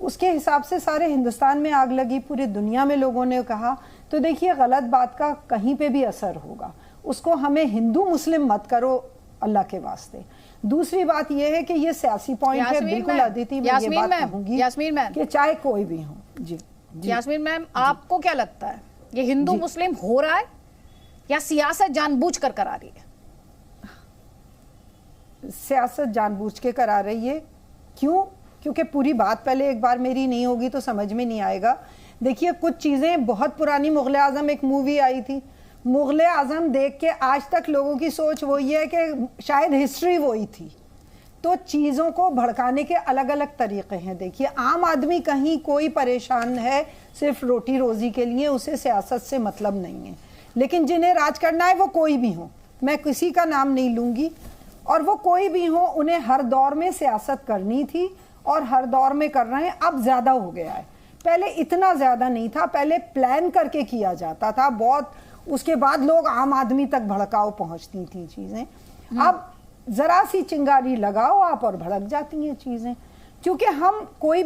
उसके हिसाब से सारे हिंदुस्तान में आग लगी, पूरी दुनिया में लोगों ने कहा। तो देखिए, गलत बात का कहीं पे भी असर होगा। उसको हमें हिंदू मुस्लिम मत करो अल्लाह के वास्ते। दूसरी बात यह है कि ये सियासी पॉइंट है, बिल्कुल अदिति, मैं ये बात कहूंगी यास्मीन मैम कि चाहे कोई भी हो। जी यास्मीन मैम, आपको क्या लगता है ये हिंदू मुस्लिम हो रहा है या सियासत जानबूझकर करा रही है? सियासत जानबूझ के करा रही है। क्यों? क्योंकि पूरी बात पहले एक बार मेरी नहीं होगी तो समझ में नहीं आएगा। देखिए, कुछ चीजें बहुत पुरानी, मुगल आजम एक मूवी आई थी, मुगल आजम देख के आज तक लोगों की सोच वही है कि शायद हिस्ट्री वही थी। तो चीज़ों को भड़काने के अलग अलग तरीके हैं। देखिए, आम आदमी कहीं कोई परेशान है सिर्फ रोटी रोजी के लिए, उसे सियासत से मतलब नहीं है। लेकिन जिन्हें राज करना है वो कोई भी हो, मैं किसी का नाम नहीं लूंगी, और वो कोई भी हो, उन्हें हर दौर में सियासत करनी थी और हर दौर में कर रहे हैं। अब ज्यादा हो गया है, पहले इतना ज्यादा नहीं था। पहले प्लान करके किया जाता था बहुत, उसके बाद लोग आम आदमी तक भड़काव पहुंचती थी चीजें। अब जरा सी चिंगारी लगाओ आप और भड़क जाती हैं चीजें, क्योंकि हम कोई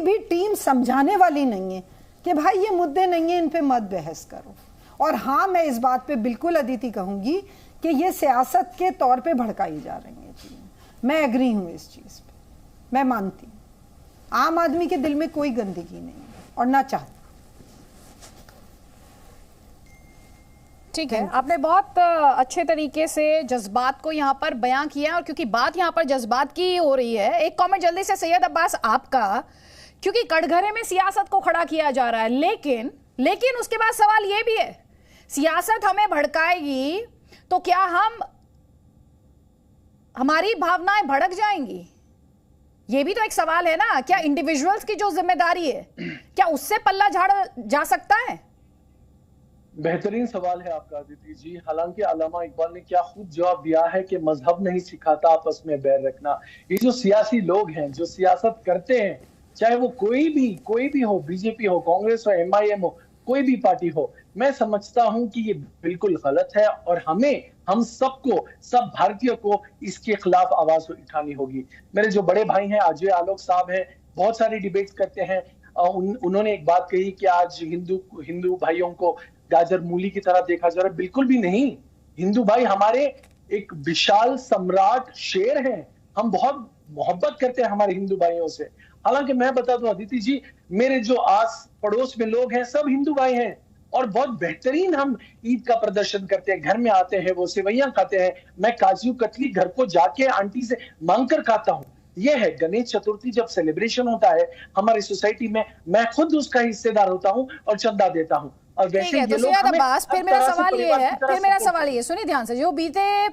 भी टीम समझाने वाली नहीं है कि भाई ये मुद्दे नहीं है, इन पे मत बहस करो। और हाँ, मैं इस बात पे बिल्कुल अदिति कहूंगी कि ये सियासत के तौर पे भड़काई जा रही है चीजें। मैं एग्री हूं इस चीज पे, मैं मानती हूँ आम आदमी के दिल में कोई गंदगी नहीं है और ना चाहता। ठीक है, आपने बहुत अच्छे तरीके से जज्बात को यहाँ पर बयां किया, और क्योंकि बात यहाँ पर जज्बात की हो रही है, एक कमेंट जल्दी से सैयद अब्बास आपका, क्योंकि कटघरे में सियासत को खड़ा किया जा रहा है, लेकिन उसके बाद सवाल ये भी है, सियासत हमें भड़काएगी तो क्या हमारी भावनाएं भड़क जाएंगी? ये भी तो एक सवाल है ना। क्या इंडिविजुअल्स की जो जिम्मेदारी है, क्या उससे पल्ला झाड़ा जा सकता है? बेहतरीन सवाल है आपका अदिति जी। हालांकि अल्लामा इकबाल ने क्या खुद जवाब दिया है कि मजहब नहीं सिखाता आपस में बैर रखना। ये जो सियासी लोग हैं, जो सियासत करते हैं, चाहे वो कोई भी हो, बीजेपी हो, कांग्रेस हो, MIM हो, कोई भी पार्टी हो, मैं समझता हूं कि ये बिल्कुल गलत है और हम सबको, सब भारतीयों को इसके खिलाफ आवाज उठानी होगी। मेरे जो बड़े भाई हैं, अजय आलोक साहब हैं, बहुत सारी डिबेट्स करते हैं। उन्होंने एक बात कही कि आज हिंदू भाइयों को गाजर मूली की तरह देखा जा रहा है। बिल्कुल भी नहीं। हिंदू भाई हमारे एक विशाल सम्राट शेर हैं। हम बहुत मोहब्बत करते हैं हमारे हिंदू भाइयों से। हालांकि मैं बता दूं अदिति जी, मेरे जो आस पड़ोस में लोग हैं सब हिंदू भाई हैं और बहुत बेहतरीन हम ईद का प्रदर्शन करते हैं। घर में आते हैं, वो सेवैयां खाते हैं, मैं काजू कतली घर को जाके आंटी से मांग कर खाता हूँ। ये है गणेश चतुर्थी जब सेलिब्रेशन होता है हमारी सोसाइटी में, मैं खुद उसका हिस्सेदार होता हूँ और चंदा देता हूँ। और वैसे ये लोग फिर मेरा सवाल ये सुनिए ध्यान से, जो बीते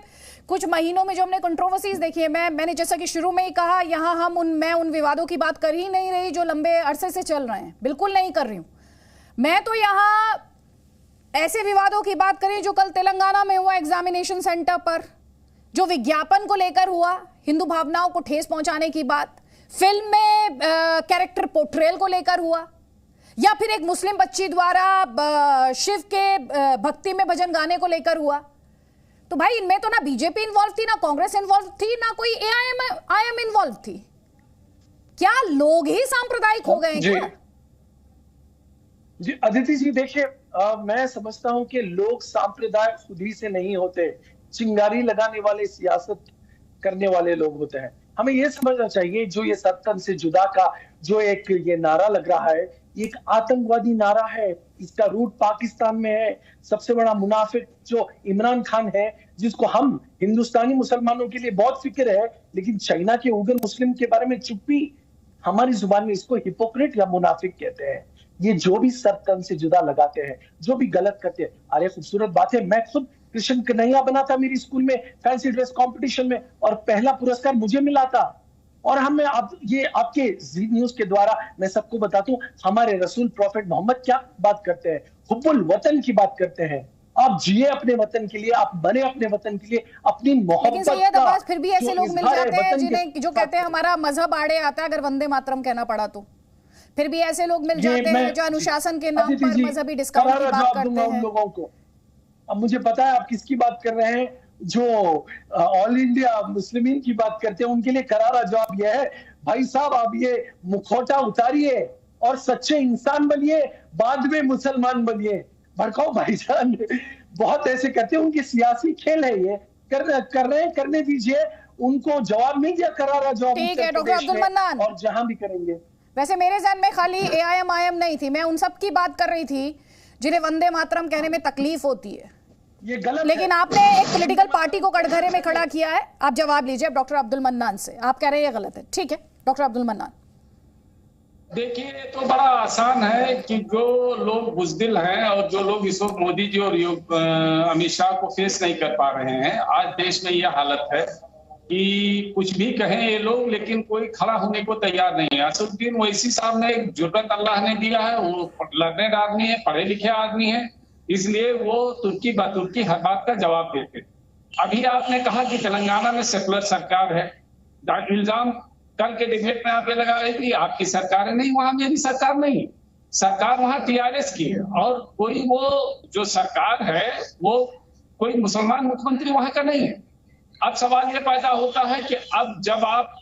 कुछ महीनों में जो हमने कंट्रोवर्सीज देखी है, मैंने जैसा कि शुरू में ही कहा, यहाँ मैं उन विवादों की बात कर ही नहीं रही जो लंबे अरसे से चल रहे हैं, बिल्कुल नहीं कर रही हूँ। मैं तो यहाँ ऐसे विवादों की बात करें जो कल तेलंगाना में हुआ एग्जामिनेशन सेंटर पर, जो विज्ञापन को लेकर हुआ, हिंदू भावनाओं को ठेस पहुंचाने की बात, फिल्म में कैरेक्टर पोर्ट्रेल को लेकर हुआ, या फिर एक मुस्लिम बच्ची द्वारा शिव के भक्ति में भजन गाने को लेकर हुआ। तो भाई इनमें तो ना बीजेपी इन्वॉल्व थी, ना कांग्रेस इन्वॉल्व थी, ना कोई एआईएम इन्वॉल्व थी। क्या लोग ही सांप्रदायिक हो गए क्या? जी अदिति जी देखिए, मैं समझता हूं कि लोग सांप्रदायिक खुद ही से नहीं होते, चिंगारी लगाने वाले, सियासत करने वाले लोग होते हैं। हमें यह समझना चाहिए जो ये सत्तन से जुदा का जो एक ये नारा लग रहा है, एक आतंकवादी नारा है। इसका रूट पाकिस्तान में है। सबसे बड़ा मुनाफिक जो इमरान खान है, जिसको हम हिंदुस्तानी मुसलमानों के लिए बहुत फिक्र है, लेकिन चाइना के उगर मुस्लिम के बारे में चुप्पी, हमारी जुबान में इसको हिपोक्रेट या मुनाफिक कहते हैं। ये जो भी सब तन से जुदा लगाते हैं, जो भी गलत करते हैं। अरे खूबसूरत बात है, मैं खुद कृष्ण कन्हैया बना था मेरी स्कूल में फैंसी ड्रेस कंपटीशन में, और पहला पुरस्कार मुझे मिला था। और हमें अब ये आपके जी न्यूज के द्वारा मैं सबको बताता हूं, हमारे रसूल प्रॉफेट मोहम्मद क्या बात करते हैं, हुब्बुल वतन की बात करते हैं। आप जिए अपने वतन के लिए, आप बने अपने वतन के लिए, अपनी मोहब्बत का। फिर भी ऐसे लोग मिल जाते हैं जिन्हें जो कहते हैं हमारा मजहब आड़े आता है अगर वंदे मातरम कहना पड़ा तो। फिर भी ऐसे लोग मिल जाते हैं जो अनुशासन के नाम पर मजहबी डिस्काउंट की बात करते हैं। लोगों को अब मुझे पता है आप किसकी बात कर रहे हैं, जो ऑल इंडिया मुस्लिमीन की बात करते हैं। उनके लिए करारा जवाब यह है, भाई साहब आप ये मुखौटा उतारिए और सच्चे इंसान बनिए, बाद में मुसलमान बनिए। भड़काओ भाईजान, बहुत ऐसे करते हैं, उनकी सियासी खेल है, ये कर रहे हैं, करने दीजिए उनको। जवाब नहीं दिया करारा जवाब। ठीक है डॉक्टर अब्दुल मन्नान, और जहां भी करेंगे। वैसे मेरे ज़हन में खाली एआईएम नहीं थी, मैं उन सब की बात कर रही थी जिन्हें वंदे मातरम कहने में तकलीफ होती है। ये गलत लेकिन आपने एक पॉलिटिकल पार्टी को कटघरे में खड़ा किया है। आप जवाब लीजिए डॉक्टर अब्दुल मन्नान से, आप कह रहे हैं ये गलत है। ठीक है डॉक्टर अब्दुल मन्नान। देखिए ये तो बड़ा आसान है कि जो लोग बुजदिल हैं और जो लोग इस वक्त मोदी जी और अमित शाह को फेस नहीं कर पा रहे हैं, आज देश में यह हालत है कि कुछ भी कहें ये लोग, लेकिन कोई खड़ा होने को तैयार नहीं है। असदुद्दीन ओवैसी साहब ने एक जुर्रत अल्लाह ने दिया है, वो लर्नेड आदमी है, पढ़े लिखे आदमी है, इसलिए वो तुर्की बतुर्की हर बात का जवाब देते। अभी आपने कहा कि तेलंगाना में सेकुलर सरकार है, इल्जाम कल के डिबेट में आप ये लगा रहे थे आपकी सरकार है। नहीं, वहां मेरी सरकार नहीं, सरकार वहां टीआरएस की है, और कोई वो जो सरकार है वो कोई मुसलमान मुख्यमंत्री वहां का नहीं है। अब सवाल ये पैदा होता है कि अब जब आप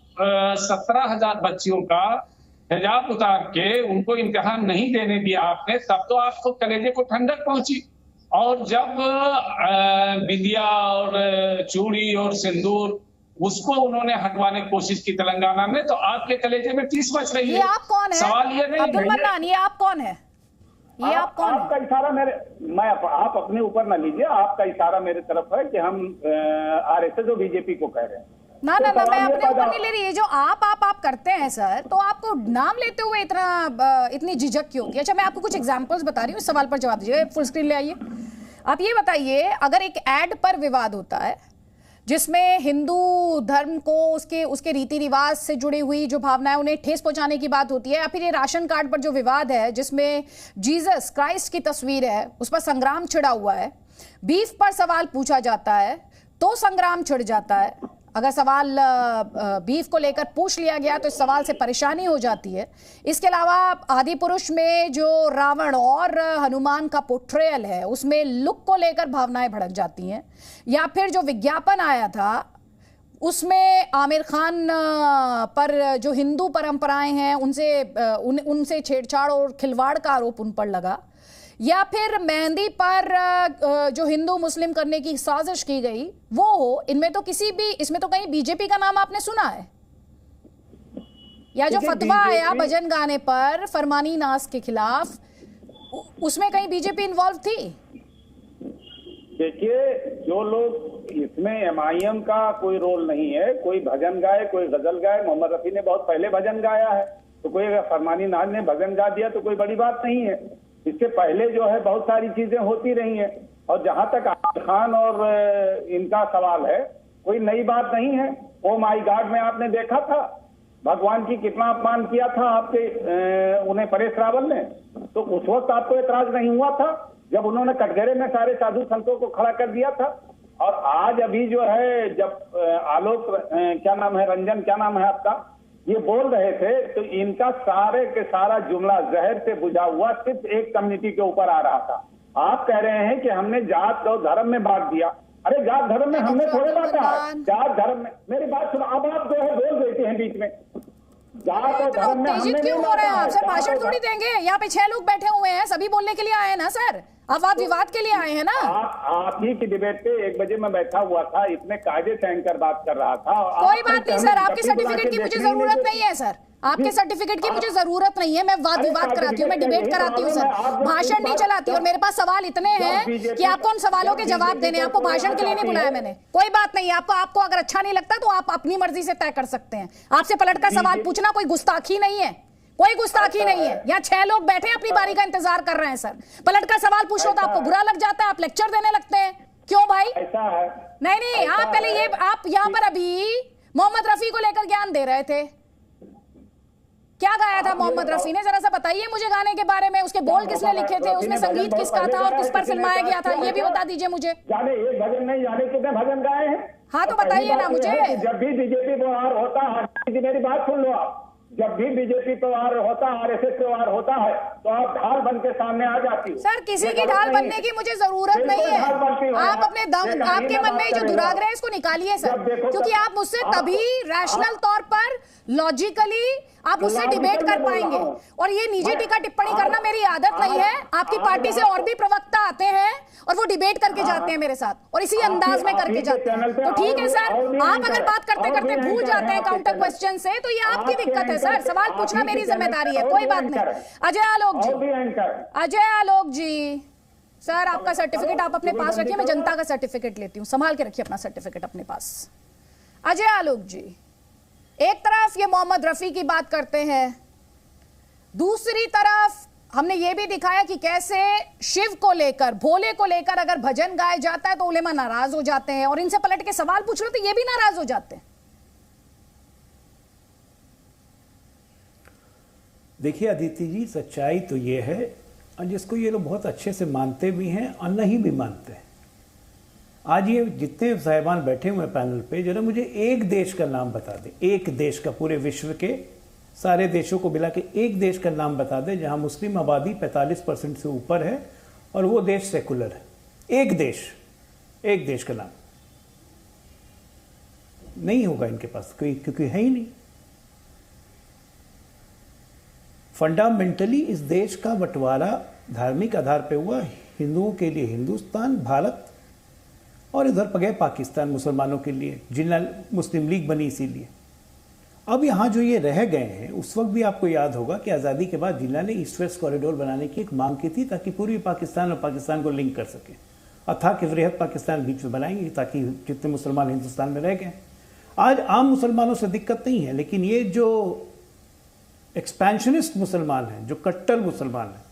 17,000 बच्चियों का हिजाब उतार के उनको इम्तिहान नहीं देने दिया आपने, तब तो आपको कलेजे को ठंडक पहुंची। और जब बिंदिया और चूड़ी और सिंदूर उसको उन्होंने हटवाने की कोशिश की तेलंगाना में, तो आपके कलेजे में टीस मच रही है। ये आप कौन है? सवाल ये नहीं अब्दुल मन्नान, ये आप कौन है? ये आप कौन आपका इशारा आप अपने ऊपर ना लीजिए। आपका इशारा मेरे तरफ है कि हम आरएसएस और बीजेपी को कह रहे हैं। ना मैं अपने ऊपर नहीं ले रही। ये जो आप करते हैं सर, तो आपको नाम लेते हुए इतनी झिझक क्यों की? अच्छा मैं आपको कुछ एग्जांपल्स बता रही हूँ, इस सवाल पर जवाब दीजिए। फुल स्क्रीन ले आइए। आप ये बताइए, अगर एक एड पर विवाद होता है जिसमें हिंदू धर्म को उसके रीति रिवाज से जुड़ी हुई जो भावनाएं उन्हें ठेस पहुंचाने की बात होती है, या फिर ये राशन कार्ड पर जो विवाद है जिसमें जीसस क्राइस्ट की तस्वीर है, उस पर संग्राम छिड़ा हुआ है, बीफ पर सवाल पूछा जाता है तो संग्राम छिड़ जाता है। अगर सवाल बीफ को लेकर पूछ लिया गया तो इस सवाल से परेशानी हो जाती है। इसके अलावा आदि पुरुष में जो रावण और हनुमान का पोर्ट्रेयल है, उसमें लुक को लेकर भावनाएं भड़क जाती हैं। या फिर जो विज्ञापन आया था उसमें आमिर खान पर जो हिंदू परंपराएं हैं उनसे छेड़छाड़ और खिलवाड़ का आरोप उन पर लगा। या फिर मेहंदी पर जो हिंदू मुस्लिम करने की साजिश की गई वो हो। इनमें तो इसमें तो कहीं बीजेपी का नाम आपने सुना है? या जो फतवा आया भजन गाने पर फरमानी नाज के खिलाफ, उसमें कहीं बीजेपी इन्वॉल्व थी? देखिए, जो लोग इसमें एमआईएम का कोई रोल नहीं है, कोई भजन गाए, कोई गजल गाए। मोहम्मद रफी ने बहुत पहले भजन गाया है, तो कोई अगर फरमानी नाज ने भजन गा दिया तो कोई बड़ी बात नहीं है। इससे पहले जो है बहुत सारी चीजें होती रही हैं। और जहां तक आमिर खान और इनका सवाल है, कोई नई बात नहीं है। ओ माई गॉड में आपने देखा था भगवान की कितना अपमान किया था आपके उन्हें परेश रावल ने, तो उस वक्त आपको एतराज नहीं हुआ था जब उन्होंने कटघरे में सारे साधु संतों को खड़ा कर दिया था। और आज अभी जो है जब आलोक क्या नाम है, रंजन क्या नाम है आपका, ये बोल रहे थे, तो इनका सारे के सारा जुमला जहर से बुझा हुआ सिर्फ एक कम्युनिटी के ऊपर आ रहा था। आप कह रहे हैं कि हमने जात और धर्म में बांट दिया। अरे जात धर्म में हमने थोड़े बांटा है, जात धर्म में। मेरी बात सुनो, अब आप जो है बोल देते हैं बीच में। जात और धर्म में हमने क्यों हो रहे हैं? आपसे भाषण थोड़ी देंगे। यहाँ पे 6 लोग बैठे हुए हैं, सभी बोलने के लिए आए हैं ना सर, आप वाद विवाद के लिए आए हैं ना। आप ही की डिबेट पे 1 बजे मैं बैठा हुआ था, इतने कायदे से एंकर बात कर रहा था। कोई बात नहीं सर, आपके सर्टिफिकेट की मुझे जरूरत नहीं है सर, आपके सर्टिफिकेट की मुझे जरूरत नहीं है। मैं वाद विवाद कराती हूँ, मैं डिबेट कराती हूँ सर, भाषण नहीं चलाती। और मेरे पास सवाल इतने हैं कि आपको उन सवालों के जवाब देने, आपको भाषण के लिए नहीं बुलाया मैंने। कोई बात नहीं, आपको अगर अच्छा नहीं लगता तो आप अपनी मर्जी से तय कर सकते हैं। आपसे पलट कर सवाल पूछना कोई गुस्ताखी नहीं है, कोई गुस्ताखी नहीं है। यहाँ 6 लोग बैठे हैं, अपनी बारी का इंतजार कर रहे हैं सर। पलट कर सवाल पूछो तो आपको बुरा लग जाता है, आप लेक्चर देने लगते हैं। क्यों भाई? ऐसा है नहीं, आप पहले ये, आप यहाँ पर अभी मोहम्मद रफी को लेकर ज्ञान दे रहे थे। क्या गाया था मोहम्मद रफी ने, जरा सा बताइए मुझे गाने के बारे में। उसके बोल किसने लिखे थे, उसमें संगीत किसका था और किस पर फिल्माया गया था, ये भी बता दीजिए मुझे। जाने एक भजन नहीं, जाने कितने भजन गाए हैं। हाँ तो बताइए ना मुझे। जब भी बीजेपी त्योहार होता है, मेरी बात सुन लो आप, जब भी बीजेपी त्योहार होता है, आरएसएस त्योहार होता है, तो आप ढाल बन के सामने आ जाती हो। सर किसी की ढाल बनने की मुझे जरूरत नहीं है। आप अपने दम, आपके मन में जो दुराग्रह है इसको निकालिए सर, क्योंकि आप मुझसे तभी रैशनल तौर पर, लॉजिकली आप मुझसे डिबेट कर पाएंगे। और ये निजी टीका टिप्पणी करना मेरी आदत नहीं है। आपकी पार्टी से और भी प्रवक्ता आते हैं और वो डिबेट करके जाते हैं मेरे साथ, और इसी अंदाज में करके जाते हैं। तो ठीक है सर, आप अगर बात करते करते भूल जाते हैं काउंटर क्वेश्चन से, तो ये आपकी दिक्कत है सर। सवाल पूछना मेरी जिम्मेदारी है, कोई बात नहीं। अजय आलोक जी, अजय आलोक जी सर, आपका सर्टिफिकेट आप अपने पास रखिए, मैं जनता का सर्टिफिकेट लेती हूँ, संभाल के रखिए अपना सर्टिफिकेट अपने पास। अजय आलोक जी, एक तरफ ये मोहम्मद रफी की बात करते हैं, दूसरी तरफ हमने ये भी दिखाया कि कैसे शिव को लेकर, भोले को लेकर अगर भजन गाया जाता है तो उलेमा नाराज हो जाते हैं, और इनसे पलट के सवाल पूछ लो तो ये भी नाराज हो जाते हैं। देखिए अदिति जी, सच्चाई तो ये है, और जिसको ये लोग बहुत अच्छे से मानते भी हैं और नहीं भी मानते हैं। आज ये जितने साहिबान बैठे हुए पैनल पे, जरा मुझे एक देश का नाम बता दे, एक देश का, पूरे विश्व के सारे देशों को मिला के एक देश का नाम बता दे जहां मुस्लिम आबादी 45% से ऊपर है और वो देश सेकुलर है। एक देश का नाम नहीं होगा इनके पास कोई, क्योंकि है ही नहीं। फंडामेंटली इस देश का बंटवारा धार्मिक आधार पे हुआ, हिंदुओं के लिए हिंदुस्तान, भारत, और इधर पगए पाकिस्तान मुसलमानों के लिए, जिन्ना मुस्लिम लीग बनी इसीलिए। अब यहाँ जो ये रह गए हैं, उस वक्त भी आपको याद होगा कि आज़ादी के बाद जिन्ना ने ईस्ट वेस्ट कॉरिडोर बनाने की एक मांग की थी ताकि पूर्वी पाकिस्तान और पाकिस्तान को लिंक कर सके, और था कि वृहद पाकिस्तान बीच में बनाएंगे ताकि जितने मुसलमान हिंदुस्तान में रह गए। आज आम मुसलमानों से दिक्कत नहीं है, लेकिन ये जो एक्सपेंशनिस्ट मुसलमान हैं, जो कट्टर मुसलमान हैं,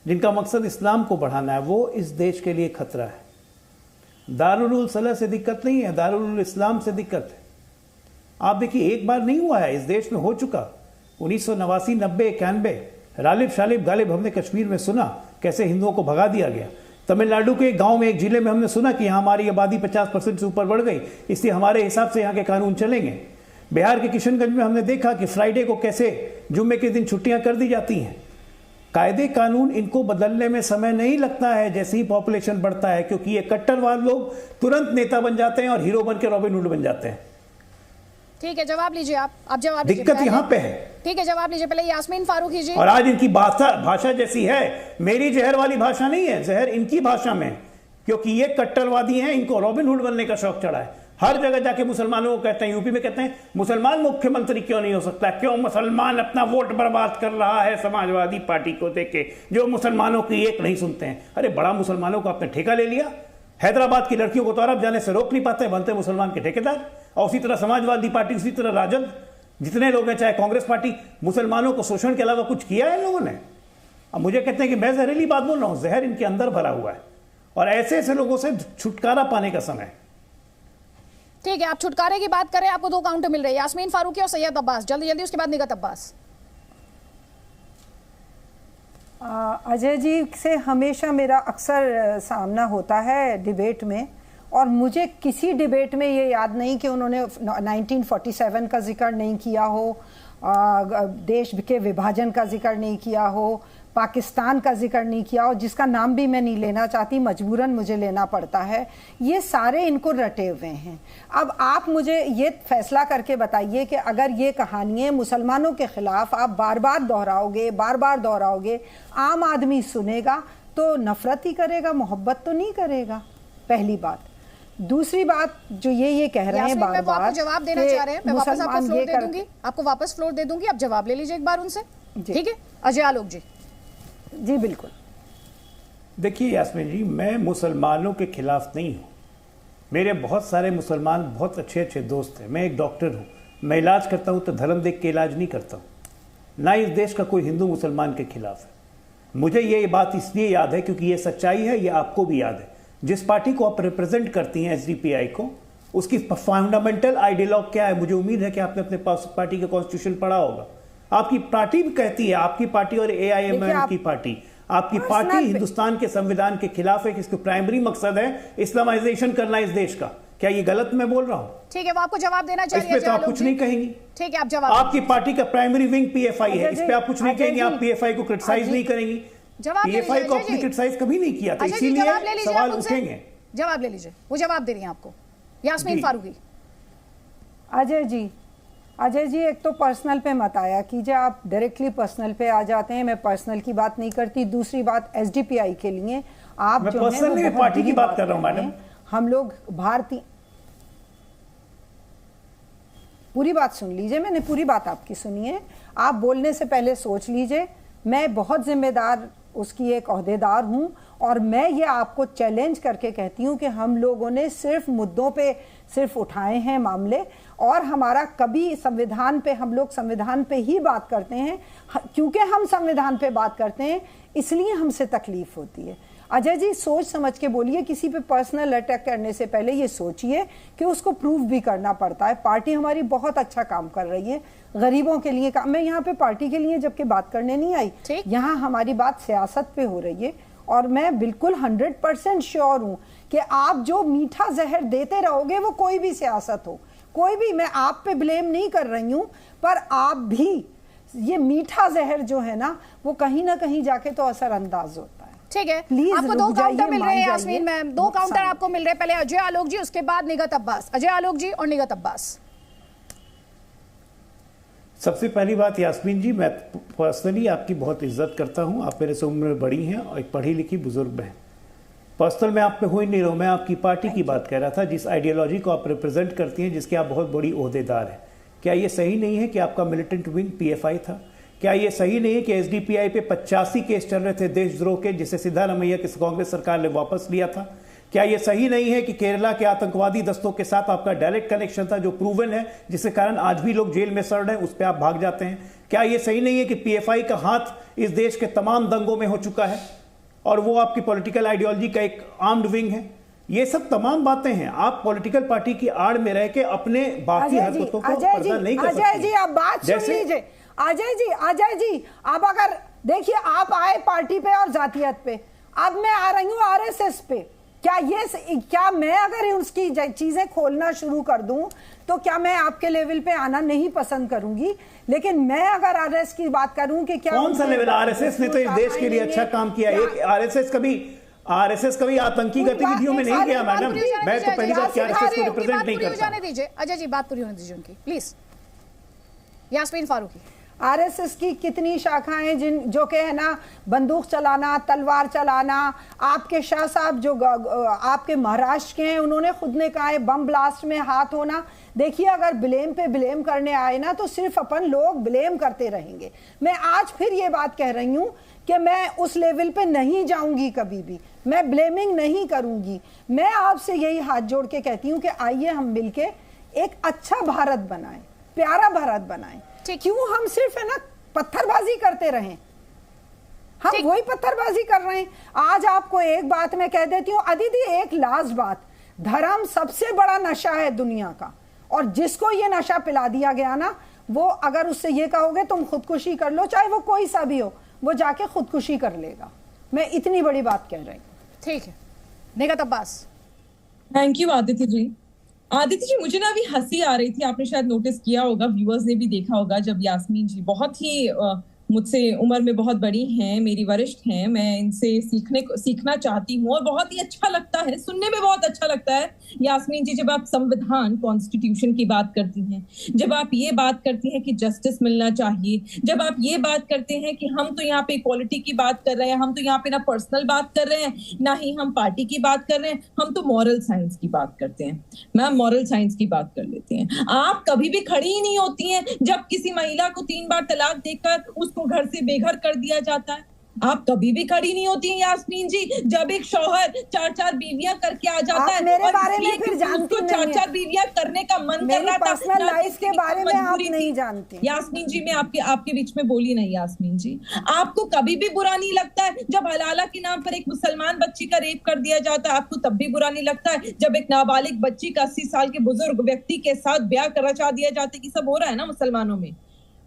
जिनका मकसद इस्लाम को बढ़ाना है, वो इस देश के लिए खतरा है। दारुल सलाह से दिक्कत नहीं है, दारुल इस्लाम से दिक्कत है। आप देखिए, एक बार नहीं हुआ है, इस देश में हो चुका। 1989, 90, 91 रालिब शालिब गालिब हमने कश्मीर में सुना कैसे हिंदुओं को भगा दिया गया। तमिलनाडु के एक गांव में, एक जिले में हमने सुना कि यहाँ हमारी आबादी 50% से ऊपर बढ़ गई, इसलिए हमारे हिसाब से यहाँ के कानून चलेंगे। बिहार के किशनगंज में हमने देखा कि फ्राइडे को कैसे जुम्मे के दिन छुट्टियां कर दी जाती हैं। कायदे कानून इनको बदलने में समय नहीं लगता है जैसे ही पॉपुलेशन बढ़ता है, क्योंकि ये कट्टरवाद लोग तुरंत नेता बन जाते हैं और हीरो बन के रॉबिन हुड बन जाते हैं। ठीक है, जवाब लीजिए आप जवाब लीजिए। दिक्कत यहाँ पे है। ठीक है, जवाब लीजिए पहले यास्मीन फारूकी जी। और आज इनकी भाषा जैसी है, मेरी जहर वाली भाषा नहीं है, जहर इनकी भाषा में, क्योंकि ये कट्टरवादी हैं, इनको रॉबिन हुड बनने का शौक चढ़ा है। हर जगह जाके मुसलमानों को कहते हैं, यूपी में कहते हैं मुसलमान मुख्यमंत्री क्यों नहीं हो सकता, क्यों मुसलमान अपना वोट बर्बाद कर रहा है समाजवादी पार्टी को देके, जो मुसलमानों की एक नहीं सुनते हैं। अरे बड़ा मुसलमानों को आपने ठेका ले लिया, हैदराबाद की लड़कियों को तो अरब जाने से रोक नहीं पाते, बनते मुसलमान के ठेकेदार। और उसी तरह समाजवादी पार्टी, उसी तरह राजद, जितने लोग हैं, चाहे कांग्रेस पार्टी, मुसलमानों को शोषण के अलावा कुछ किया है इन लोगों ने। अब मुझे कहते हैं कि मैं जहरीली बात बोल रहा हूं, जहर इनके अंदर भरा हुआ है और ऐसे ऐसे लोगों से छुटकारा पाने का समय है। ठीक है, आप छुटकारे की बात करें, आपको 2 काउंटर मिल रहे हैं, यास्मीन फारूकी और सैयद अब्बास। जल्दी जल्दी, उसके बाद निगत अब्बास। अजय जी से हमेशा मेरा अक्सर सामना होता है डिबेट में, और मुझे किसी डिबेट में ये याद नहीं कि उन्होंने 1947 का जिक्र नहीं किया हो, देश के विभाजन का जिक्र नहीं किया हो, पाकिस्तान का जिक्र नहीं किया हो, जिसका नाम भी मैं नहीं लेना चाहती, मजबूरन मुझे लेना पड़ता है। ये सारे इनको रटे हुए हैं। अब आप मुझे ये फैसला करके बताइए कि अगर ये कहानियाँ मुसलमानों के खिलाफ आप बार बार दोहराओगे, आम आदमी सुनेगा तो नफरत ही करेगा, मोहब्बत तो नहीं करेगा, पहली बात। दूसरी बात जो ये कह रहे हैं बार बार, आपको जवाब देना चाह रहे हैं, मैं वापस आपको फ्लोर दे दूंगी, आपको वापस फ्लोर दे दूंगी, आप जवाब ले लीजिए एक बार उनसे, ठीक है? अजय आलोक जी। जी बिल्कुल। देखिए यास्मीन जी, मैं मुसलमानों के खिलाफ नहीं हूँ, मेरे बहुत सारे मुसलमान बहुत अच्छे अच्छे दोस्त हैं। मैं एक डॉक्टर हूँ, मैं इलाज करता हूँ तो धर्म देख के इलाज नहीं करता हूँ, ना इस देश का कोई हिंदू मुसलमान के खिलाफ है। मुझे ये बात इसलिए याद है क्योंकि ये सच्चाई है, ये आपको भी याद है। जिस पार्टी को आप रिप्रेजेंट करती हैं, एसडीपीआई को, उसकी फंडामेंटल आइडियलॉग क्या है? मुझे उम्मीद है कि आपने अपने पार्टी का कॉन्स्टिट्यूशन पढ़ा होगा। आपकी पार्टी भी कहती है, आपकी पार्टी और एआईएमएम की पार्टी, आपकी पार्टी हिंदुस्तान के संविधान के खिलाफ है कि इसका प्राइमरी मकसद है इस्लामाइजेशन करना इस देश का। क्या ये गलत मैं बोल रहा हूँ? ठीक है, वो आपको जवाब देना चाहिए। इस पे तो आप कुछ नहीं कहेंगी। ठीक है, आप जवाब। आपकी पार्टी का प्राइमरी विंग पीएफआई है, इस पे आप कुछ नहीं कहेंगे, आप पीएफआई को क्रिटिसाइज नहीं करेंगी। पीएफआई को आपने क्रिटिसाइज कभी नहीं किया था, इसीलिए सवाल उठेंगे। जवाब ले लीजिए, वो जवाब दे रही हैं आपको, यास्मीन फारूकी। अजय जी एक तो पर्सनल पे मत आया कीजिए, आप डायरेक्टली पर्सनल पे आ जाते हैं। मैं पर्सनल की बात नहीं करती। दूसरी बात, एसडीपीआई के लिए आप जो है वो पार्टी की बात कर रहा हूं मैडम। हम लोग भारतीय, पूरी बात सुन लीजिए, मैंने पूरी बात आपकी सुनी है। आप बोलने से पहले सोच लीजिए। मैं बहुत जिम्मेदार उसकी एक ओहदेदार हूं और मैं ये आपको चैलेंज करके कहती हूं कि हम लोगों ने सिर्फ मुद्दों पे सिर्फ उठाए हैं मामले, और हमारा कभी संविधान पे, हम लोग संविधान पे ही बात करते हैं, क्योंकि हम संविधान पे बात करते हैं इसलिए हमसे तकलीफ होती है। अजय जी सोच समझ के बोलिए, किसी पे पर्सनल अटैक करने से पहले ये सोचिए कि उसको प्रूव भी करना पड़ता है। पार्टी हमारी बहुत अच्छा काम कर रही है, गरीबों के लिए काम। मैं यहाँ पे पार्टी के लिए जबकि बात करने नहीं आई, यहाँ हमारी बात सियासत पे हो रही है, और मैं बिल्कुल 100% श्योर हूँ कि आप जो मीठा जहर देते रहोगे, वो कोई भी सियासत हो, कोई भी, मैं आप पे ब्लेम नहीं कर रही हूँ, पर आप भी ये मीठा जहर जो है ना, वो कहीं ना कहीं जाके तो असरअंदाज होता है। ठीक है, आपको 2 काउंटर मिल रहे हैं यास्मीन मैम, 2 काउंटर आपको मिल रहे हैं। पहले अजय आलोक जी, उसके बाद निगत अब्बास। अजय आलोक जी और निगत अब्बास। सबसे पहली बात यास्मीन जी, मैं पर्सनली आपकी बहुत इज्जत करता हूं, आप मेरे से उम्र में बड़ी हैं और एक पढ़ी लिखी बुजुर्ग हैं। पर्सनल मैं आप पे हो ही नहीं रहा हूं, मैं आपकी पार्टी की बात कर रहा था, जिस आइडियोलॉजी को आप रिप्रेजेंट करती हैं, जिसके आप बहुत बड़ी ओहदेदार हैं। क्या ये सही नहीं है कि आपका मिलिटेंट विंग पीएफआई था? क्या ये सही नहीं है कि एसडीपीआई पे 85 केस चल रहे थे देशद्रोह के, जिसे सिद्धारमैया की कांग्रेस सरकार ने वापस लिया था? क्या ये सही नहीं है कि केरला के आतंकवादी दस्तों के साथ आपका डायरेक्ट कनेक्शन था, जो प्रूवन है, जिसके कारण आज भी लोग जेल में सड़ रहे हैं, उस पर आप भाग जाते हैं? क्या ये सही नहीं है कि पीएफआई का हाथ इस देश के तमाम दंगों में हो चुका है और वो आपकी पॉलिटिकल आइडियोलॉजी का एक आर्म्ड विंग है? ये सब तमाम बातें हैं। आप पॉलिटिकल पार्टी की आड़ में रह के अपने बाकी हरकतों को पर्दा नहीं कर सकते। अजय जी आप बात सुन लीजिए। अजय जी अब अगर देखिए, आप आए पार्टी पे और जातियत पे, अब मैं आ रही हूँ आरएसएस पे। क्या मैं अगर उसकी चीजें खोलना शुरू कर दूं तो क्या मैं आपके लेवल पे आना नहीं पसंद करूंगी? लेकिन मैं अगर आरएसएस की बात करूं कि क्या कौन सा लेवल? आरएसएस ने तो इस देश के लिए अच्छा काम किया। एक आरएसएस कभी आतंकी गतिविधियों में नहीं गया मैडम। मैं तो पहली बात आरएसएस को रिप्रेजेंट नहीं करता। अजय जी बात पूरी होने दीजिए उनकी, प्लीज। यास्मीन फारूकी। आरएसएस की कितनी शाखाएं जो के है ना बंदूक चलाना, तलवार चलाना। आपके शाह साहब जो आपके महाराष्ट्र के हैं, उन्होंने खुद ने कहा है बम ब्लास्ट में हाथ होना। देखिए, अगर ब्लेम पे ब्लेम करने आए ना तो सिर्फ अपन लोग ब्लेम करते रहेंगे। मैं आज फिर ये बात कह रही हूँ कि मैं उस लेवल पे नहीं जाऊंगी, कभी भी मैं ब्लेमिंग नहीं करूंगी। मैं आपसे यही हाथ जोड़ के कहती हूँ कि आइए हम मिलके एक अच्छा भारत बनाएं, प्यारा भारत बनाएं। क्यों हम सिर्फ है ना पत्थरबाजी करते रहें? हम वही पत्थरबाजी कर रहे हैं। आज आपको एक बात मैं कह देती हूँ अदिति, एक लास्ट बात, धर्म सबसे बड़ा नशा है दुनिया का, और जिसको ये नशा पिला दिया गया ना, वो अगर उससे ये कहोगे तुम खुदकुशी कर लो, चाहे वो कोई सा भी हो, वो जाके खुदकुशी कर लेगा। मैं इतनी बड़ी बात कह रही हूँ। ठीक है, निगत अब्बास। थैंक यू आदित्य जी। आदित्य जी, मुझे ना अभी हंसी आ रही थी, आपने शायद नोटिस किया होगा, व्यूअर्स ने भी देखा होगा, जब यास्मीन जी बहुत ही मुझसे उम्र में बहुत बड़ी हैं, मेरी वरिष्ठ हैं, मैं इनसे सीखना चाहती हूँ और बहुत ही अच्छा लगता है, सुनने में बहुत अच्छा लगता है। यास्मीन जी, जब आप संविधान कॉन्स्टिट्यूशन की बात करती हैं, जब आप ये बात करती हैं कि जस्टिस मिलना चाहिए, जब आप ये बात करते हैं कि हम तो यहाँ पे इक्वालिटी की बात कर रहे हैं, हम तो यहाँ पे ना पर्सनल बात कर रहे हैं, ना ही हम पार्टी की बात कर रहे हैं, हम तो मॉरल साइंस की बात करते हैं। मैम, मॉरल साइंस की बात कर लेते हैं। आप कभी भी खड़ी ही नहीं होती हैं जब किसी महिला को 3 बार तलाक देकर उसको घर से बेघर कर दिया जाता है। आप कभी भी खड़ी नहीं होती हैं यास्मीन जी जब एक शौहर 4-4 बीवियां करके आ जाता है। मेरे बारे में फिर जानती नहीं है। 4-4 बीवियां करने का मन कर रहा था, पर्सनल लाइफ के बारे में आप नहीं जानती। यास्मीन जी, मैं आपके बीच में बोली नहीं। यास्मीन जी, आपको कभी भी बुरा नहीं लगता है जब हलाला के नाम पर एक मुसलमान बच्ची का रेप कर दिया जाता है? आपको तब भी बुरा नहीं लगता है जब एक नाबालिग बच्ची का 80 साल के बुजुर्ग व्यक्ति के साथ ब्याह रचा दिया जाता है? कि सब हो रहा है ना मुसलमानों में।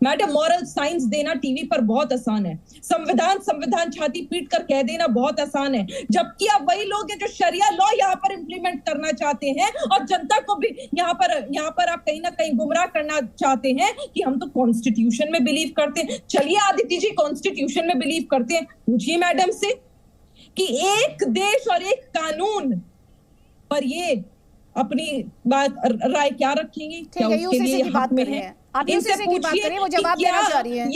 मैडम, मॉरल साइंस देना टीवी पर बहुत आसान है, संविधान छाती पीट कर कह देना बहुत आसान है, जबकि आप वही लोग हैं जो शरिया लॉ यहाँ पर इंप्लीमेंट करना चाहते हैं और जनता को भी यहाँ पर आप कहीं ना कहीं गुमराह करना चाहते हैं कि हम तो कॉन्स्टिट्यूशन में बिलीव करते हैं। चलिए आदित्य जी, कॉन्स्टिट्यूशन में बिलीव करते हैं, पूछिए मैडम से कि एक देश और एक कानून पर ये अपनी बात राय क्या रखेंगे? क्या उसके लिए हक में है? आप यूसीसी की बात करिए, वो जवाब देना चाह रही है।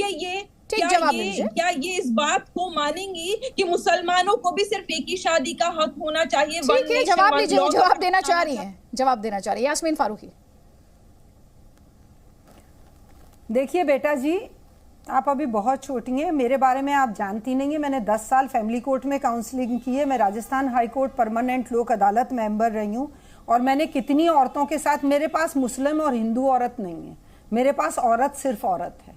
क्या ये इस बात को मानेंगी कि मुसलमानों को भी सिर्फ एक ही शादी का हक होना चाहिए? ठीक है, जवाब लीजिए, वो जवाब देना चाह रही है, जवाब देना चाह रही है। यास्मीन फारूकी। देखिए बेटा जी, आप अभी बहुत छोटी हैं, मेरे बारे में आप जानती नहीं है। मैंने 10 साल फैमिली कोर्ट में काउंसलिंग की है, मैं राजस्थान हाई कोर्ट परमानेंट लोक अदालत मेंबर रही हूँ, और मैंने कितनी औरतों के साथ, मेरे पास मुस्लिम और हिंदू औरत नहीं है, मेरे पास औरत सिर्फ औरत है,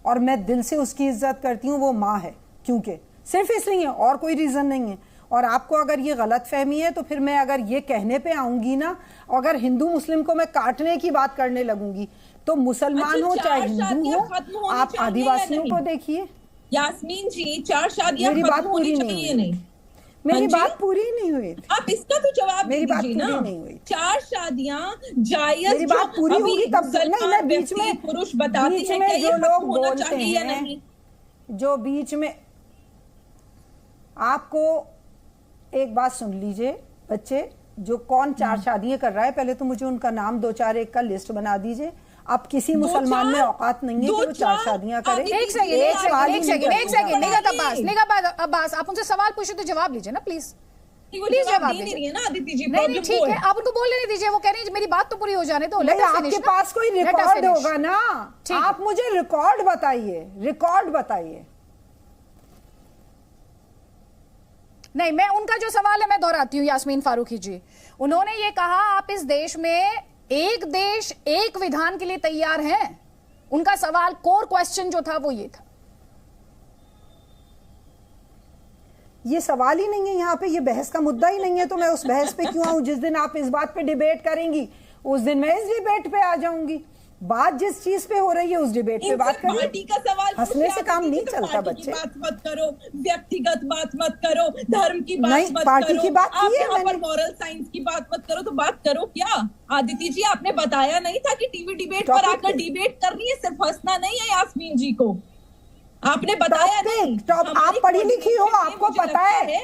और मैं दिल से उसकी इज्जत करती हूँ। वो माँ है, क्योंकि सिर्फ इसलिए, और कोई रीजन नहीं है। और आपको अगर ये गलत फहमी है तो फिर मैं अगर ये कहने पे आऊंगी ना, अगर हिंदू मुस्लिम को मैं काटने की बात करने लगूंगी, तो मुसलमान हो चाहे हिंदू हो, आप आदिवासियों को देखिए। यास्मीन जी, 4 शादियां मेरी बात पूरी नहीं, मेरी बात पूरी नहीं हुई। आप इसका तो जवाब मेरी बात पूरी ना। नहीं हुई। 4 शादियां जायज, मेरी बात पूरी होगी तब नहीं। मैं बीच में पुरुष बताते हैं कि जो लोग बोलते हैं, जो बीच में, आपको एक बात सुन लीजिए बच्चे, जो कौन 4 शादियां कर रहा है, पहले तो मुझे उनका नाम 2-4-1 का लिस्ट बना दीजिए। अब किसी मुसलमान में औकात नहीं है कि वो 4 शादियां करे। एक सेकंड, निगत अब्बास, आप उनसे सवाल पूछे तो जवाब लीजिए ना प्लीज। प्लीज जवाब दीजिए ना आदित्य जी। नहीं, ठीक है, आप उनको बोलने नहीं दीजिए, वो कह रही है मेरी बात तो पूरी हो जाने दो। आपके पास कोई रिकॉर्ड होगा ना, आप मुझे रिकॉर्ड बताइए, रिकॉर्ड बताइए। नहीं, मैं उनका जो सवाल है मैं दोहराती हूँ। यास्मीन फारूकी जी, उन्होंने ये कहा आप इस देश में एक देश एक विधान के लिए तैयार हैं। उनका सवाल, कोर क्वेश्चन जो था वो ये था। ये सवाल ही नहीं है यहाँ पे, ये बहस का मुद्दा ही नहीं है, तो मैं उस बहस पे क्यों आऊं? जिस दिन आप इस बात पे डिबेट करेंगी उस दिन मैं इस डिबेट पे आ जाऊंगी। बात जिस चीज पे हो रही है उस डिबेट पे बात करें। पार्टी का सवाल हंसने से काम नहीं चलता बच्चे। बात मत करो, व्यक्तिगत बात मत करो, धर्म की बात नहीं, मत पार्टी करो, की बात आप की है यहाँ पर मैंने। मॉरल साइंस की बात मत करो, तो बात करो क्या? आदित्य जी, आपने बताया नहीं था कि टीवी डिबेट पर आकर डिबेट करनी है, सिर्फ हंसना नहीं है। यास्मीन जी को आपने बताया नहीं। आप पढ़ी लिखी हो, आपको पता है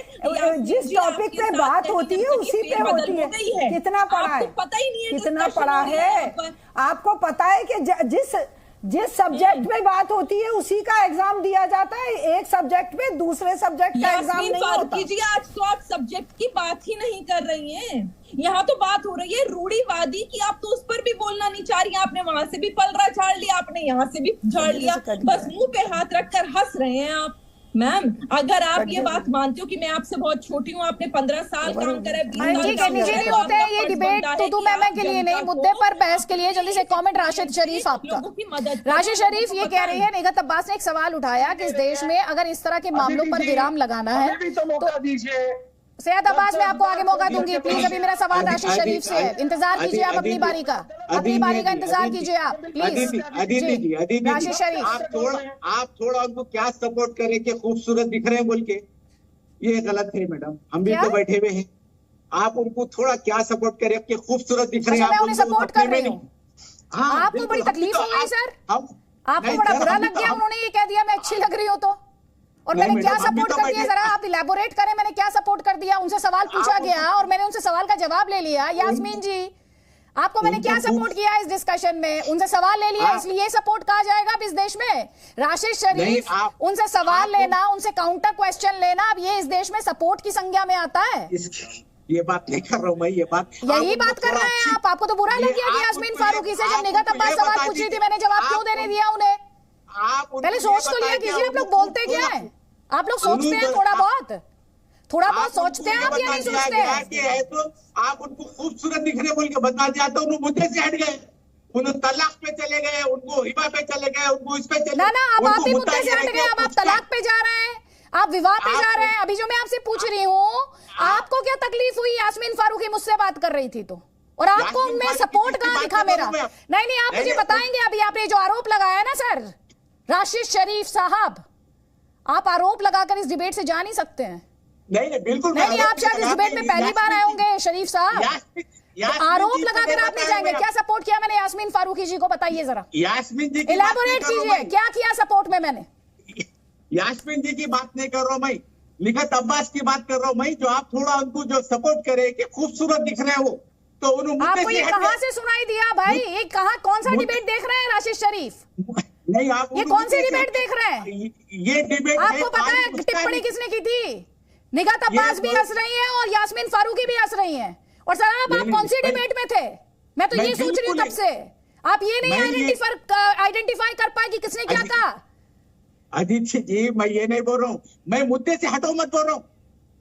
जिस टॉपिक पे बात होती है उसी पे होती है। कितना पढ़ा है, पता ही नहीं है, कितना पढ़ा है? आपको पता है कि जिस जिस सब्जेक्ट में बात होती है उसी का एग्जाम दिया जाता है, एक सब्जेक्ट में दूसरे सब्जेक्ट का एग्जाम नहीं होता। जी आज तो आप सब्जेक्ट की बात ही नहीं कर रही हैं, यहाँ तो बात हो रही है रूढ़िवादी की। आप तो उस पर भी बोलना नहीं चाह रही हैं। आपने वहां से भी पलड़ा झाड़ लिया, आपने यहाँ से भी झाड़ लिया, बस मुंह पे हाथ रखकर हंस रहे हैं आप। मैम अगर आप ये बात मानते हो कि मैं आपसे बहुत छोटी हूँ, आपने 15 साल काम करा है, 20 साल काम निजी नहीं होते हैं ये डिबेट तो मैं के लिए नहीं, मुद्दे पर बहस के लिए। जल्दी से कमेंट राशिद शरीफ आपका। राशिद शरीफ ये कह रही है, निगहत अब्बास ने एक सवाल उठाया कि इस देश में अगर इस तरह के मामलों पर विराम लगाना है तो सैयद अब्बास मैं आपको आगे मौका दूंगी, प्लीज। अभी मेरा सवाल राशिद शरीफ से है, इंतजार कीजिए आप अपनी बारी का, अपनी बारी का इंतजार कीजिए आप प्लीज। राशिद शरीफ आप थोड़ा उनको क्या सपोर्ट करें कि खूबसूरत दिख रहे हैं बोल के, ये गलत है मैडम। हम भी तो बैठे हुए हैं, आप उनको थोड़ा क्या सपोर्ट करें कि खूबसूरत दिख रहे हैं। मैं उन्हें सपोर्ट कर रही हूँ। आपको बड़ी तकलीफ हो गई सर, आपको बड़ा बुरा लग गया, उन्होंने ये कह दिया मैं अच्छी लग रही हूँ तो, और मैंने क्या सपोर्ट कर दिया, जरा आप इलैबोरेट करें, मैंने क्या सपोर्ट कर दिया? उनसे सवाल पूछा गया और मैंने उनसे सवाल का जवाब ले लिया। यास्मीन जी आपको मैंने क्या सपोर्ट किया इस डिस्कशन में? उनसे सवाल ले लिया, इसलिए ये सपोर्ट कहा जाएगा अब इस देश में? राशिद शरीफ उनसे सवाल लेना, उनसे काउंटर क्वेश्चन लेना, अब ये इस देश में सपोर्ट की संज्ञा में आता है? ये बात नहीं कर रहा हूँ मैं, ये बात यही बात कर रहे हैं आप। आपको तो बुरा लग गया कि यास्मीन फारूकी से जब निगहत अब्बास सवाल पूछ रही थी मैंने जवाब क्यों देने दिया उन्हें? पहले सोच तो लिया कीजिए, आप लोग बोलते क्या है? आप लोग सोचते हैं थोड़ा बहुत सोचते हैं आप या नहीं सोचते हैं? तो आप उनको खूबसूरत दिख रहे बोल के बता दिया तो उन्होंने मुद्दे से हट गए, उन्होंने तलाक पे चले गए, उनको हिबा पे चले गए, उनको इस पे चले ना अब आप भी मुद्दे से हट गए, अब आप तलाक पे जा रहे हैं, आप विवाह पे जा रहे हैं। अभी जो मैं आपसे पूछ रही हूँ, आपको क्या तकलीफ हुई यास्मीन फारूकी मुझसे बात कर रही थी तो, और आपको उनमें सपोर्ट कहाँ दिखा मेरा? नहीं आप मुझे बताएंगे। अभी आपने जो आरोप लगाया ना सर राशिद शरीफ साहब, आप आरोप लगाकर इस डिबेट से जा नहीं सकते हैं। नहीं बिल्कुल नहीं, आप शायद इस डिबेट में पहली बार आए होंगे शरीफ साहब, आरोप लगाकर आप नहीं जाएंगे। क्या सपोर्ट किया मैंने यास्मीन फारूकी जी को, बताइए जरा, यास्मीन जी इलैबोरेट कीजिए, क्या किया सपोर्ट में मैंने? यास्मीन जी की बात नहीं कर रहा हूँ मैं, निगहत अब्बास की बात कर रहा हूँ मैं। जो आप थोड़ा उनको जो सपोर्ट करे कि खूबसूरत दिख रहे हैं वो, तो उन्होंने आपको ये कहाँ से सुनाई दिया भाई? ये कौन सा डिबेट देख रहे हैं राशिद शरीफ? नहीं आप ये कौन सी डिबेट देख रहे हैं? ये डिबेट आपको पता है टिप्पणी किसने की थी? निगहत अब्बास भी हंस रही है और यास्मीन फारूकी भी हंस रही हैं। और सर आप कौन सी डिबेट में थे? मैं तो ये सोच रही हूँ तब से, आप ये नहीं आइडेंटिफाई कर पाए कि किसने क्या कहा। आदित्य जी मैं ये नहीं बोल रहा हूँ, मैं मुद्दे से हटो मत बोल रहा हूँ।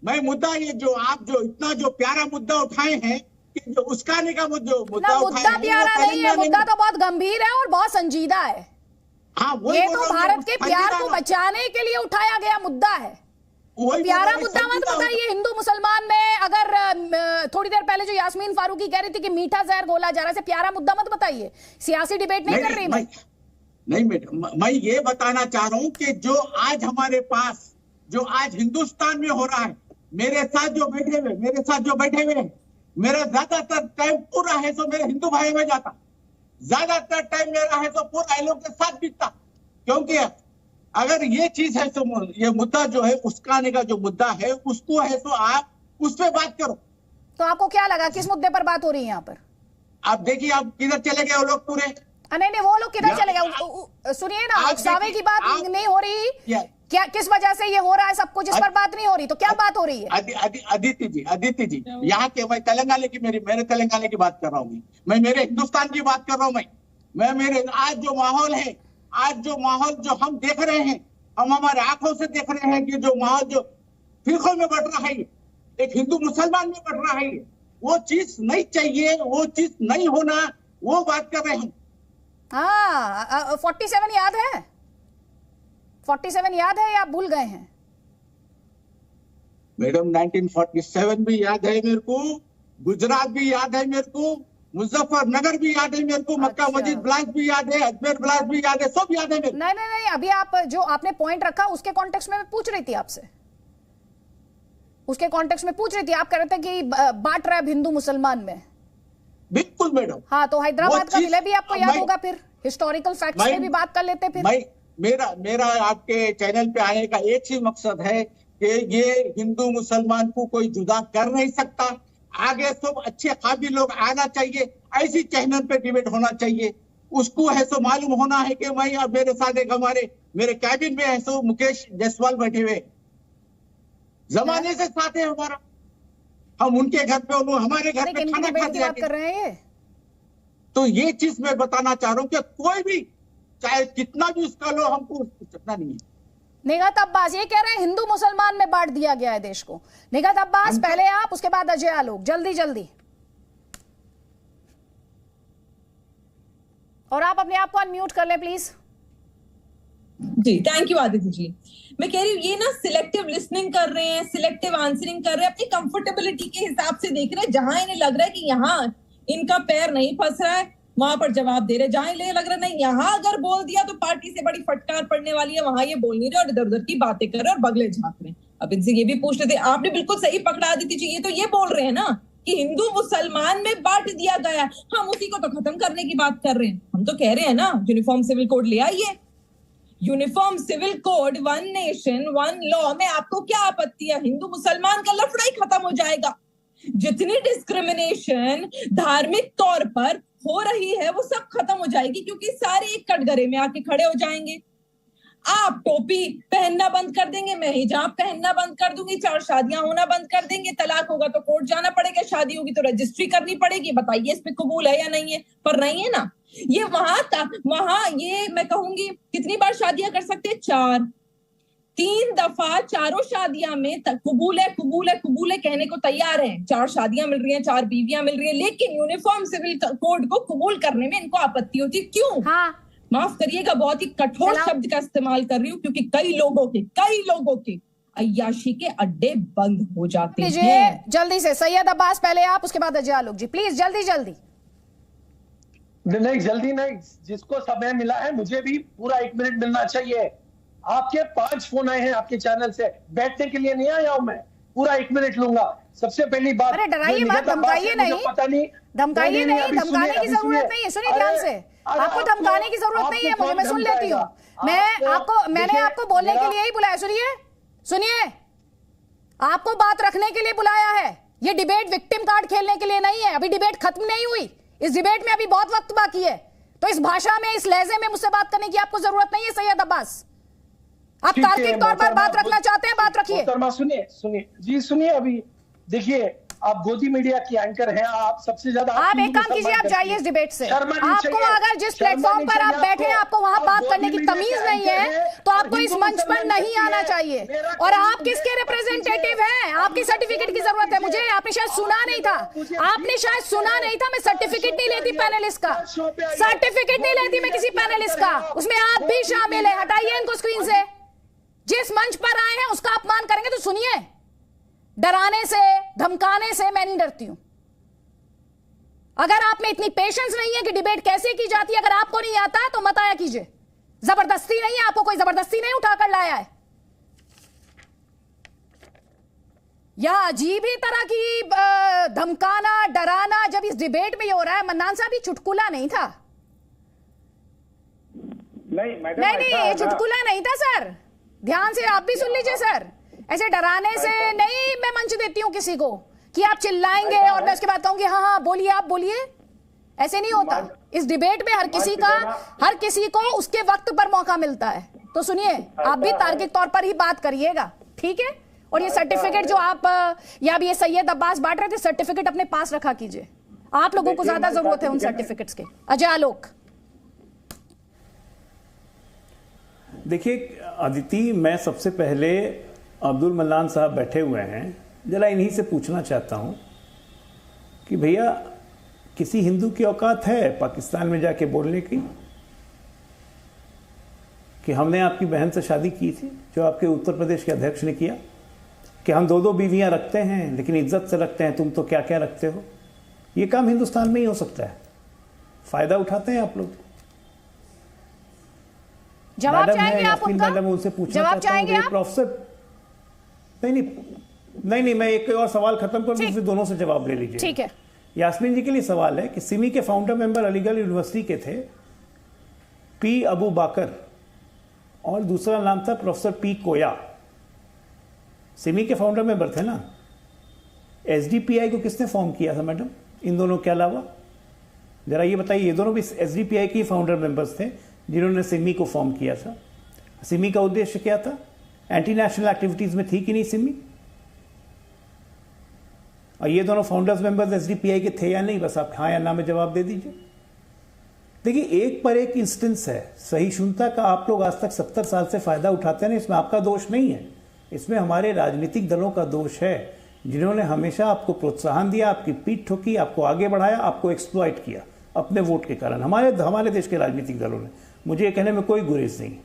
मैं मुद्दा ये जो आप जो इतना जो प्यारा मुद्दा उठाए हैं कि जो उसका मुद्दा प्यारा नहीं है, मुद्दा तो बहुत गंभीर है और बहुत संजीदा है। हाँ, ये तो भारत के प्यार को बचाने के लिए उठाया गया मुद्दा है। प्यारा मुद्दा मत बताइए। हिंदू मुसलमान में अगर थोड़ी देर पहले जो यास्मीन फारूकी कह रही थी कि मीठा जहर घोला जा रहा है, प्यारा मुद्दा मत बताइए। सियासी डिबेट नहीं कर रही मैं। नहीं मैडम, मैं ये बताना चाह रहा हूँ कि जो आज हमारे पास जो आज हिंदुस्तान में हो रहा है, मेरे साथ जो बैठे हुए मेरा ज्यादातर टाइम पूरा है तो मेरे हिंदू भाई में जाता, ज्यादातर टाइम मेरा है तो पूरा इन लोग के साथ बीतता। क्योंकि अगर ये चीज है तो ये मुद्दा जो है उसकाने का जो मुद्दा है उसको है तो आप उस पर बात करो। तो आपको क्या लगा किस मुद्दे पर बात हो रही है यहाँ पर? आप देखिए आप किधर चले गए वो लोग पूरे। नहीं वो लोग किधर चले गए? सुनिए ना, उकसावे की बात नहीं हो रही क्या? किस वजह से ये हो रहा है सब कुछ, इस पर बात नहीं हो रही तो क्या बात हो रही है? आदित्य जी यहाँ के मैं तेलंगाना की मेरे तेलंगाना की बात कर रहा हूँ, मैं मेरे हिंदुस्तान की बात कर रहा हूँ। मैं मेरे आज जो माहौल है, आज जो माहौल जो हम देख रहे हैं, हम हमारे आंखों से देख रहे हैं कि जो माहौल जो फिरकों में बढ़ रहा है, एक हिंदू मुसलमान में बढ़ रहा है, वो चीज नहीं चाहिए, वो चीज नहीं होना, वो बात कर रहे हैं। हाँ 47 याद है? 47 याद है या आप भूल गए हैं? मैडम 1947 भी याद है मेरे को, गुजरात भी याद है मेरे को, मुजफ्फरनगर भी याद है मेरे को, मक्का मस्जिद ब्लास्ट भी याद है, अजमेर ब्लास्ट भी याद है, सब याद है मेरे। नहीं अभी आप जो आपने पॉइंट रखा उसके कॉन्टेक्स्ट में मैं पूछ रही थी आपसे, उसके कॉन्टेक्स्ट में पूछ रही थी। आप कह रहे थे कि बांट रहा है हिंदू मुसलमान में। बिल्कुल मैडम। हाँ तो हैदराबाद का विलय भी आपको याद होगा, फिर हिस्टोरिकल फैक्ट्स में भी बात कर लेते फिर। मेरा आपके चैनल पे आने का एक ही मकसद है कि ये हिंदू मुसलमान को कोई जुदा कर नहीं सकता, आगे सब अच्छे काबिल लोग आना चाहिए, ऐसी चैनल पे डिबेट होना चाहिए। उसको है सो मालूम होना है कि मैं अब मेरे साथ एक हमारे मेरे कैबिन में है सो मुकेश जायसवाल बैठे हुए, जमाने से साथ है हमारा, हम उनके घर पे हमारे घर पे खाना खाते कर रहे हैं। तो ये चीज मैं बताना चाह रहा हूँ कि कोई भी चाहे कितना भी उसका लो, हमको चलना नहीं है। निगहत अब्बास ये कह रहे हैं हिंदू मुसलमान में बांट दिया गया है देश को। निगहत अब्बास पहले आप, उसके बाद अजय आलोक, जल्दी जल्दी। और आप अपने आप को अनम्यूट कर लें प्लीज। जी थैंक यू आदित्य जी। मैं कह रही हूँ ये ना सिलेक्टिव लिसनिंग कर रहे हैं, सिलेक्टिव आंसरिंग कर रहे हैं, अपनी कंफर्टेबिलिटी के हिसाब से देख रहे हैं। जहां इन्हें लग रहा है कि यहाँ इनका पैर नहीं फंस रहा है वहां पर जवाब दे रहे, जहां इन्हें लग रहा नहीं यहाँ अगर बोल दिया तो पार्टी से बड़ी फटकार पड़ने वाली है, वहां ये बोल नहीं रहे और इधर उधर की बातें कर रहे और बगले झांक रहे हैं। अब इनसे ये भी पूछ रहे थे, आपने बिल्कुल सही पकड़ा दी थी, ये तो ये बोल रहे हैं ना कि हिंदू मुसलमान में बांट दिया गया, हम उसी को तो खत्म करने की बात कर रहे हैं। हम तो कह रहे हैं ना यूनिफॉर्म सिविल कोड ले आइए, uniform civil code, one nation one law में आपको क्या आपत्ति है? हिंदू मुसलमान का लफड़ा ही खत्म हो जाएगा। जितनी डिस्क्रिमिनेशन धार्मिक तौर पर हो रही है वो सब खत्म हो जाएगी, क्योंकि सारे एक कटघरे में आके खड़े हो जाएंगे। आप टोपी पहनना बंद कर देंगे, मैं हिजाब पहनना बंद कर दूंगी, 4 शादियां होना बंद कर देंगे, तलाक होगा तो कोर्ट जाना पड़ेगा, शादी होगी तो रजिस्ट्री करनी पड़ेगी। बताइए इस पे कबूल है या नहीं है? पर नहीं है ना। ये वहां ये मैं कहूंगी कितनी बार शादियां कर सकते हैं? 4, 3 दफा चारों शादियां में कबूल है कबूल है कबूल है कहने को तैयार हैं। 4 शादियां मिल रही हैं, 4 बीवियां मिल रही हैं, लेकिन यूनिफॉर्म सिविल कोड को कबूल करने में इनको आपत्ति होती है। क्यों? हाँ। माफ करिएगा बहुत ही कठोर शब्द का इस्तेमाल कर रही हूँ, क्योंकि कई लोगों के अय्याशी के अड्डे बंद हो जाते हैं। जल्दी से सैयद अब्बास पहले आप, उसके बाद अजय आलोक जी, प्लीज जल्दी जल्दी। नहीं जल्दी नहीं, जिसको समय मिला है मुझे भी पूरा 1 मिनट मिलना चाहिए। आपके 5 फोन आए हैं आपके चैनल से, बैठने के लिए नहीं आया हूं मैं, पूरा 1 मिनट लूंगा। सबसे पहली बात, अरे डराइए मत, धमकाइए नहीं, पता नहीं, धमकाइए नहीं, धमकाने की जरूरत नहीं है। सुनिए ध्यान से, आपको धमकाने की जरूरत नहीं है, मुझे, मैं सुन लेती हूँ। मैंने आपको बोलने के लिए ही बुलाया। सुनिए, आपको बात रखने के लिए बुलाया है। ये डिबेट विक्टिम कार्ड खेलने के लिए नहीं है। अभी डिबेट खत्म नहीं हुई, इस डिबेट में अभी बहुत वक्त बाकी है। तो इस भाषा में, इस लहजे में मुझसे बात करने की आपको जरूरत नहीं है सैयद अब्बास। आप तार्किक तौर पर बात रखना चाहते हैं, बात रखिए। सुनिए अभी देखिए, आप गोदी मीडिया की एंकर हैं, आप सबसे ज्यादा आप एक काम कीजिए, आप जाइए इस डिबेट से। आपको अगर जिस प्लेटफॉर्म पर आप बैठे हैं आपको वहां बात करने की तमीज नहीं है तो आपको इस मंच पर नहीं आना चाहिए। और आप किसके रिप्रेजेंटेटिव हैं? आपकी सर्टिफिकेट की जरूरत है मुझे। आपने शायद सुना नहीं था, मैं सर्टिफिकेट नहीं लेती पैनलिस्ट का, सर्टिफिकेट नहीं लेती मैं किसी पैनलिस्ट का। उसमें आप भी शामिल है। हटाइए इनको स्क्रीन से। जिस मंच पर आए हैं उसका अपमान करेंगे तो सुनिए। डराने से, धमकाने से मैं नहीं डरती हूं। अगर आप में इतनी पेशेंस नहीं है कि डिबेट कैसे की जाती है, अगर आपको नहीं आता तो मत आया कीजिए। जबरदस्ती नहीं है, आपको कोई जबरदस्ती नहीं उठाकर लाया है। या अजीब ही तरह की धमकाना, डराना जब इस डिबेट में ये हो रहा है। मन्नान साहब, ये चुटकुला नहीं था। नहीं, ये चुटकुला नहीं था सर। ध्यान से आप भी सुन लीजिए सर। ऐसे डराने से नहीं मैं मंच देती हूं किसी को कि आप चिल्लाएंगे और मैं उसके बाद कहूंगी हाँ बोलिए, आप बोलिए। ऐसे नहीं होता। इस डिबेट में हर किसी को उसके वक्त पर मौका मिलता है। तो सुनिए, आप भी तार्किक तौर पर ही बात करिएगा, ठीक है? और ये सर्टिफिकेट जो आप या भी ये सैयद अब्बास बांट रहे थे, सर्टिफिकेट अपने पास रखा कीजिए। आप लोगों को ज्यादा जरूरत है उन सर्टिफिकेट्स के। अजय आलोक। देखिए अदिति, मैं सबसे पहले अब्दुल मन्नान साहब बैठे हुए हैं, जरा इन्हीं से पूछना चाहता हूं कि भैया किसी हिंदू की औकात है पाकिस्तान में जाके बोलने की कि हमने आपकी बहन से शादी की थी, जो आपके उत्तर प्रदेश के अध्यक्ष ने किया, कि हम 2-2 बीवियां रखते हैं लेकिन इज्जत से रखते हैं, तुम तो क्या क्या रखते हो। ये काम हिंदुस्तान में ही हो सकता है। फायदा उठाते हैं आप लोग। जवाब चाहेंगे आप उनका? मैडम, उनसे पूछना जवाब चाहता हूं, चाहेंगे आप? प्रोफेसर नहीं, मैं एक और सवाल खत्म कर दूं, फिर दोनों से जवाब ले लीजिए। ठीक है। यास्मीन जी के लिए सवाल है कि सिमी के फाउंडर मेंबर अलीगढ़ यूनिवर्सिटी के थे पी अबू बाकर, और दूसरा नाम था प्रोफेसर पी कोया। सिमी के फाउंडर मेंबर थे ना। एसडीपीआई को किसने फॉर्म किया था मैडम, इन दोनों के अलावा? जरा ये बताइए, ये दोनों भी एसडीपीआई के फाउंडर मेंबर्स थे जिन्होंने सिमी को फॉर्म किया था। सिमी का उद्देश्य क्या था? एंटी नेशनल एक्टिविटीज में थी कि नहीं सिमी? और ये दोनों फाउंडर्स मेंबर्स एसडीपीआई के थे या नहीं? बस आप हाँ या ना में जवाब दे दीजिए। देखिए, एक पर एक इंस्टेंस है, सहिष्णुता का आप लोग आज तक 70 साल से फायदा उठाते हैं। इसमें आपका दोष नहीं है, इसमें हमारे राजनीतिक दलों का दोष है, जिन्होंने हमेशा आपको प्रोत्साहन दिया, आपकी पीठ ठोकी, आपको आगे बढ़ाया, आपको एक्सप्लॉइट किया अपने वोट के कारण। हमारे देश के राजनीतिक दलों ने, मुझे ये कहने में कोई गुरेज नहीं,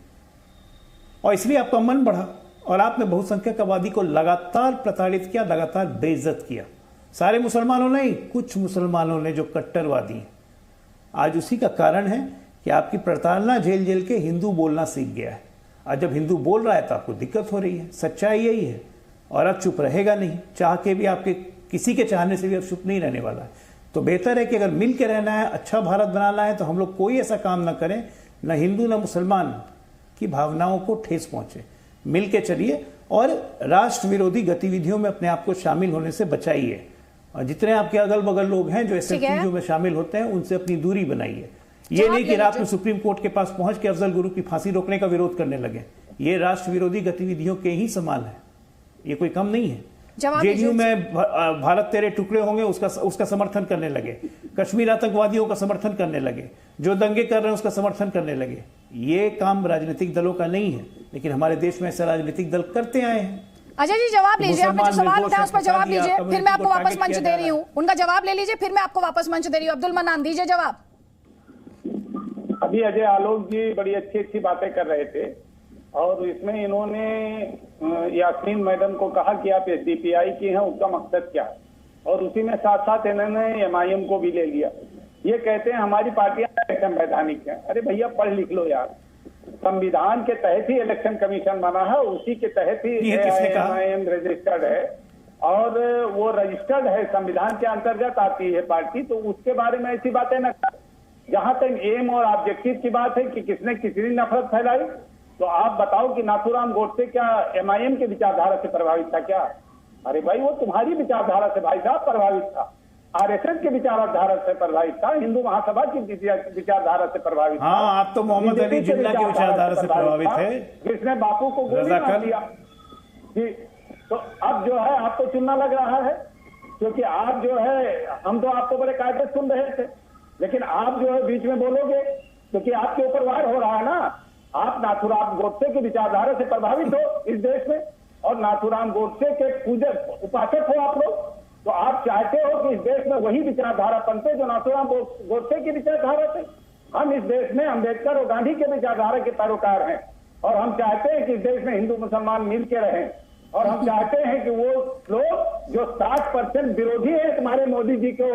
और इसलिए आपका मन बढ़ा और आपने बहुसंख्यक आबादी को लगातार प्रताड़ित किया, लगातार बेइज्जत किया। सारे मुसलमानों नहीं, कुछ मुसलमानों ने जो कट्टरवादी हैं। आज उसी का कारण है कि आपकी प्रताड़ना झेल झेल के हिंदू बोलना सीख गया है। आज जब हिंदू बोल रहा है तो आपको दिक्कत हो रही है। सच्चाई यही है, और अब चुप रहेगा नहीं। चाह के भी आपके किसी के चाहने से भी अब चुप नहीं रहने वाला है। तो बेहतर है कि अगर मिल के रहना है, अच्छा भारत बनाना है, तो हम लोग कोई ऐसा काम ना करें, न हिंदू न मुसलमान की भावनाओं को ठेस पहुंचे। मिल के चलिए और राष्ट्र विरोधी गतिविधियों में अपने आप को शामिल होने से बचाइए। और जितने आपके अगल बगल लोग हैं जो ऐसे चीजों में शामिल होते हैं, उनसे अपनी दूरी बनाइए। ये नहीं कि रात में सुप्रीम कोर्ट के पास पहुंच के अफजल गुरु की फांसी रोकने का विरोध करने लगे। ये राष्ट्र विरोधी गतिविधियों के ही समान है, ये कोई कम नहीं है। जेडीयू में भारत तेरे टुकड़े होंगे उसका समर्थन करने लगे, कश्मीर आतंकवादियों का समर्थन करने लगे, जो दंगे कर रहे हैं उसका समर्थन करने लगे। ये काम राजनीतिक दलों का नहीं है, लेकिन हमारे देश में ऐसे राजनीतिक दल करते आए हैं। अजय जी जवाब लीजिए, आपने जो सवाल उठाया उस पर जवाब लीजिए, फिर मैं आपको वापस मंच दे रही हूँ। उनका जवाब ले लीजिए, फिर मैं आपको वापस मंच दे रही हूँ। अब्दुल मन्नान दीजिए जवाब। अभी अजय आलोक जी बड़ी अच्छी अच्छी बातें कर रहे थे, और इसमें इन्होंने यास्मीन मैडम को कहा कि आप एसडीपीआई की हैं, उसका मकसद क्या है, और उसी में साथ साथ इन्होंने एमआईएम को भी ले लिया। ये कहते हैं हमारी पार्टियां संवैधानिक है। अरे भैया पढ़ लिख लो यार, संविधान के तहत ही इलेक्शन कमीशन बना है, उसी के तहत ही एमआईएम रजिस्टर्ड है, और वो रजिस्टर्ड है, संविधान के अंतर्गत आती है पार्टी। तो उसके बारे में ऐसी बातें न कर। जहां तक एम और ऑब्जेक्टिव की बात है कि किसने कितनी नफरत फैलाई, तो आप बताओ कि नाथूराम गोडसे क्या एमआईएम की विचारधारा से प्रभावित था क्या? अरे भाई वो तुम्हारी विचारधारा से भाई साहब प्रभावित था, आरएसएस की विचारधारा से प्रभावित था, हिंदू महासभा की विचारधारा से प्रभावित था। हाँ, आप तो मोहम्मद अली जिन्ना की विचारधारा से प्रभावित है, जिसने बापू को गोली मार दिया। तो अब जो है आपको चुनना लग रहा है, क्योंकि आप जो है, हम तो आपको बड़े कायदे सुन रहे थे, लेकिन आप जो है बीच में बोलोगे, क्योंकि आपके ऊपर वार हो रहा है ना। आप नाथूराम गोडसे की विचारधारा से प्रभावित हो इस देश में, और नाथूराम गोडसे के पूजक उपासक हो आप लोग, तो आप चाहते हो कि इस देश में वही विचारधारा पनपे जो नाथूराम गोडसे की विचारधारा थे। हम इस देश में अम्बेडकर और गांधी के विचारधारा के पैरोकार हैं, और हम चाहते हैं कि इस देश में हिंदू मुसलमान मिल के रहें, और हम चाहते हैं कि वो लोग जो 60% विरोधी है तुम्हारे मोदी जी को,